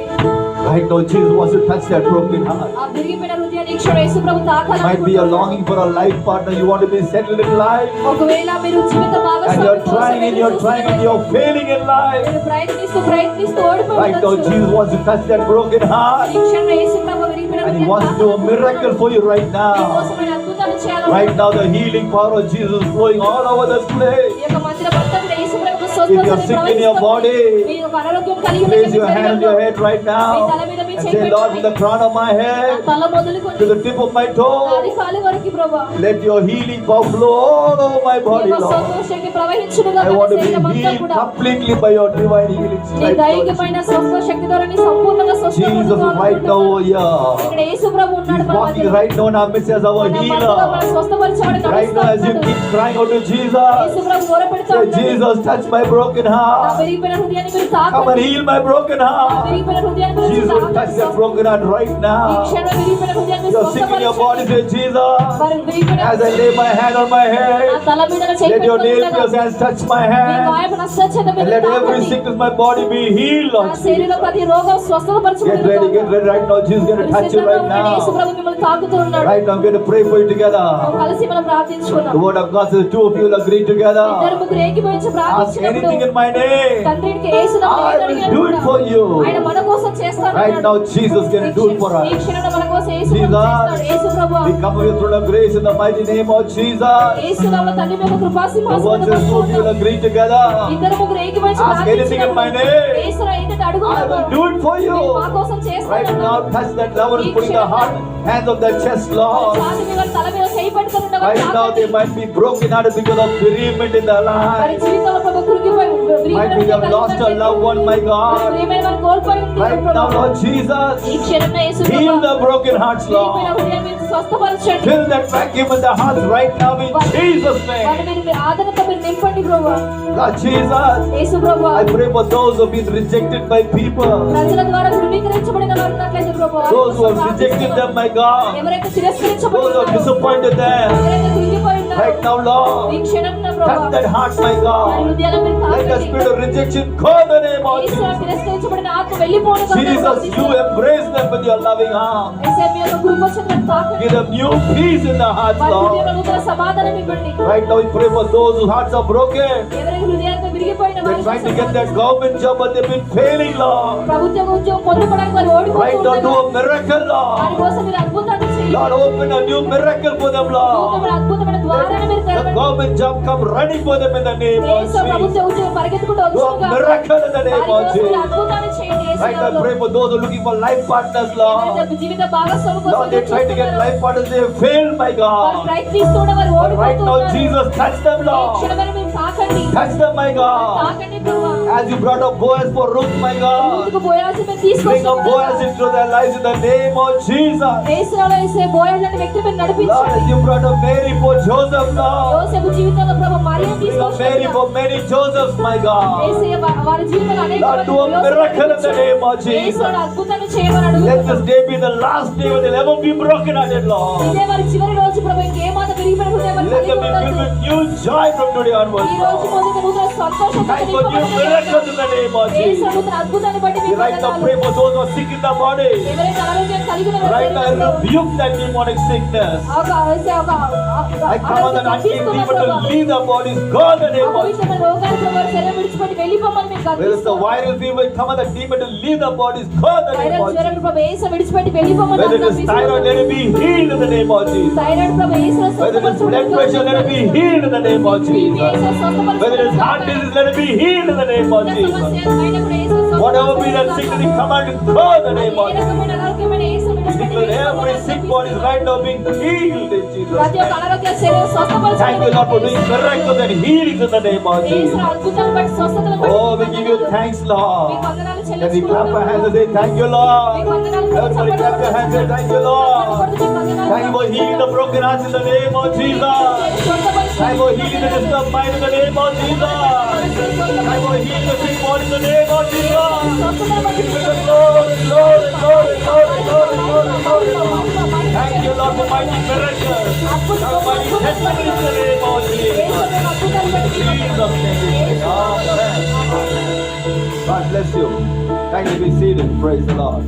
Right now, Jesus wants to touch that broken heart. ఆ విరిగిపోయిన హృదయాన్ని క్షణ యేసు ప్రభు తాకాలి. Might be a longing for a life partner. You want to be settled in life, ఒకవేళ మీరు జీవిత and భాగస్వామి you're కోసం trying and you're trying and you're failing in life. మీరు ప్రయత్నిస్తూ Right now, ఓడిపోవచ్చు. Jesus wants to touch that broken heart, ఈ క్షణంలో యేసు ప్రభు విరిగిపోయిన and He హృదయాన్ని wants to do a miracle for you right me now. కోసమైన అద్భుతాలు చేయాలి. Right now, the healing power of Jesus is flowing all over this place. ఈ యొక్క మందిరం అంతా కూడా యేసు ప్రభు If you're sick in your body, మీ యొక్క అనారోగ్యం కలిగి ఉన్న place me your hand on your head right me now తల మీద మీ and చేయి say, Lord, from the crown of my నా head తల మొదలుకొని to the tip of my ఆది toe, కాలి వరకు ప్రభువా, let your healing power flow all over my me body, యొక్క Lord. సంతోషాన్ని ప్రవహించునుగా I want to శరీరం be అంతా healed కూడా completely by your divine healing నీ strength, Lord. దైవికమైన స్వస్థ శక్తి ద్వారా నీ సంపూర్ణంగా Jesus is right now over here. ఇక్కడ యేసు ప్రభు ఉన్నాడు He's మన walking మధ్యలో. right now in our midst as our మన మధ్యలో మన healer. స్వస్థపరిచేవాడు Right now, as you నడుస్తున్నాడు. keep crying out to Yesu Jesus, Prabhu మొరపెడుతూ say, ఉన్నాడు. Jesus, touch my broken నా heart. విరిగిపోయిన హృదయాన్ని మీరు Come and తాకండి. heal my broken నా heart. విరిగిపోయిన హృదయాన్ని మీరు Jesus, touch that తాకండి. broken heart right ఈ now. క్షణంలో విరిగిపోయిన హృదయాన్ని మీరు You're sick in your body, స్వస్థపరచండి. say, Jesus, మరి విరిగిపోయిన as I lay my hand on my నా head, తల మీద నా చేయి let your nail పెట్టుకుంటున్నాను. pierced hands touch my me hand. గాయపు నష్టచేత And మీరు let every తాకండి. sickness in my body be healed, నా Lord Jesus. శరీరంలో ప్రతి రోగం Get స్వస్థపరచబడును ready right now. Jesus is going to మీరు touch you సిద్ధంగా right ఉండండి. యేసు now. ప్రభు మిమ్మల్ని తాకుతూ ఉన్నాడు. Right now, I'm going to pray for you together. కలిసి మనం ప్రార్థించుకుందాం. The word of God says, two of you will agree ఇద్దరు together. ముగ్గురు ఏకీభవించి Ask ప్రార్థించినప్పుడు anything in my name. తండ్రికి యేసు నామములో I ఏది will అడిగినా do it కూడా for you. ఆయన మన కోసం చేస్తాడు Right అన్నాడు. now, Jesus is going to do it for ఈ us. క్షణంలో మన కోసం యేసు ప్రభు Jesus, చేస్తాడు. యేసు ప్రభు we come with your throne of grace in the mighty name of Jesus. యేసు నామములో తండ్రి యొక్క కృపా The word సింహాసనం says, two of you will agree together. ఇద్దరు ముగ్గురు ఏకీభవించి Ask anything in my ప్రార్థించినప్పుడు name. యేసు ఏంటంటే I అడుగుతాడు. will do it for you. మా కోసం చేస్తాడు Right now, అన్నాడు. touch that lover is putting the heart, hands on their chest, Lord. చాలు మీ వారి తల మీద చేయి పెట్టుకొని ఉండగా Right now, they might be broken hearted because of bereavement in their వారి life. జీవితంలో ప్రభు కురికిపోయి Might be they have lost a loved one, my God. ప్రియమైన వారు కోల్పోయి ఉంటారు Right ప్రభు. now, Lord ఈ Jesus, క్షణంలో యేసు heal Prabhu the broken hearts, విరిగిపోయిన Lord. హృదయాన్ని మీరు స్వస్థపరచండి. Fill that vacuum in the hearts right now in Jesus' name. వారిని మీరు ఆదరణతో మీరు నింపండి ప్రభు. Lord Jesus, Yesu Prabhu I pray for those who have been rejected by people, ప్రజల ద్వారా ధృవీకరించబడిన వారు ఉన్నట్లయితే ప్రభు those who have rejected them, my God, ఎవరైతే those who have తిరస్కరించబడినారో disappointed them. ఎవరైతే కృంగిపోయి Right ఉన్నారో now, Lord, ఈ క్షణంలో touch Prabhu that heart, my వారి God. హృదయాలను మీరు Let the తాకండి. spirit of rejection go in the name of Yesu Jesus. తిరస్కరించబడిన ఆత్మ వెళ్ళిపోను Jesus, you embrace them with your loving arm. యేసు మీ యొక్క కృప చేత తాకండి. Give them new peace in their hearts, వారి Lord. హృదయంలో నూతన సమాధానం ఇవ్వండి. Right now, we pray for those whose hearts are broken. ఎవరైతే హృదయాలతో విరిగిపోయిన They're trying to వారి get that government job, but they've been failing, Lord. ప్రభుత్వ ఉద్యోగం పొందుకోవడానికి వారు Right now, do ఓడిపోతున్నారు. a miracle, వారి Lord. కోసం మీరు అద్భుతాన్ని చేయండి. Lord, open a new miracle for them, Lord. నూతన అద్భుతమైన ద్వారాన్ని మీరు The తెరవండి. government job come running for them in the name of యేసు ప్రభుత్వ Jesus. ఉద్యోగం పరిగెత్తుకుంటూ Do a వచ్చునుగా. miracle in the వారి name of కోసం మీరు Jesus. అద్భుతాన్ని చేయండి యేసు Right now, I నామములో. pray for those who are looking for life partners, Lord. ఎవరైతే జీవిత భాగస్వామి కోసం Lord, they try to get చూస్తున్నారో, life partners, they have failed, my వారు God. ప్రయత్నిస్తూనే వారు But right now, ఓడిపోతున్నారు. Jesus, touch them, ఈ Lord. క్షణమైన మీరు తాకండి. Touch them, my God. తాకండి ప్రభువా. As you brought up Boaz for Ruth, my God. ముందుకు పోయాల్సి మేము Bring up Boaz తీసుకొస్తున్నాము. into their lives in the name of Jesus. యేసునామములో యేసే Boaz లాంటి వ్యక్తి మీరు Lord, నడిపించండి. as you brought up Mary for Joseph, Lord. యోసేపు జీవితంలో ప్రభు మరియను Bring up Mary తీసుకొచ్చినట్లుగా for many Josephs, my God. యేసయ్య వారి జీవితంలో అనేక Lord, do a మంది miracle in the name of Jesus. యేసునామములో అద్భుతాన్ని చేయమని Let అడుగుతున్నాము. this day be the last day when they'll ever be broken hearted, Lord. ఇదే వారి చివరి రోజు ప్రభు ఇంకేమాత్రం విరిగిపోయిన హృదయం వారు Let కలిగి them be filled ఉండొద్దు. with new joy from today onwards, ఈ రోజు Lord. మొదటి నూతన సంతోషంతో Thank for new miracles in the name of Yesu Jesus. నూతన అద్భుతాన్ని బట్టి We మీకు right now వందనాలు. pray for those who are sick in the body. ఎవరైతే అనారోగ్యం కలిగిన వారు Right now I శరీరంలో rebuke that demonic sickness. I command that unclean demon to leave the bodies. Go in the name of Jesus. అపవిత్రమైన రోగాలు ప్రభు వారి శరీరం విడిచిపెట్టి వెళ్ళిపోమని మీకు Where is the viral fever? Command the demon to leave the bodies. Go in the name virus of జ్వరం Jesus. ప్రభు యేసు విడిచిపెట్టి వెళ్ళిపోమని Whether it is thyroid, let it be healed in the name of Jesus. Thyroid Prabhu Yesu Whether it is blood pressure, let it be healed in the name of Jesus. Whether it is heart disease, let it be healed in the name of Jesus. Whatever be that sickness, command it go in the name of Jesus. declare every sick body is right now being healed in Jesus' ప్రతి ఒక్క name. అనారోగ్య శరీరం స్వస్థపరచబడింది. Thank you, Lord, for doing miracles and healings in the name of Yesu Jesus. అద్భుతాలను బట్టి స్వస్థతలను బట్టి Oh, we give you thanks, మీకు Lord. వందనాలు Can we clap our hands and చెల్లిస్తున్నాము. say, thank you, Lord? మీకు వందనాలు Everybody clap your hands and say, thank you, Lord. Thank you for healing the broken hearts in the name of Jesus. Thank you for healing the disturbed mind in the name of Jesus. Thank you for healing the sick body in the name of Jesus. Give it the glory, glory, glory, glory, glory, glory, glory, Lord. Thank you, Lord, for mighty miracles. For mighty testimonies in the name of Jesus. Jesus' name. Amen. God bless you. Thank you. Be seated. Praise the Lord.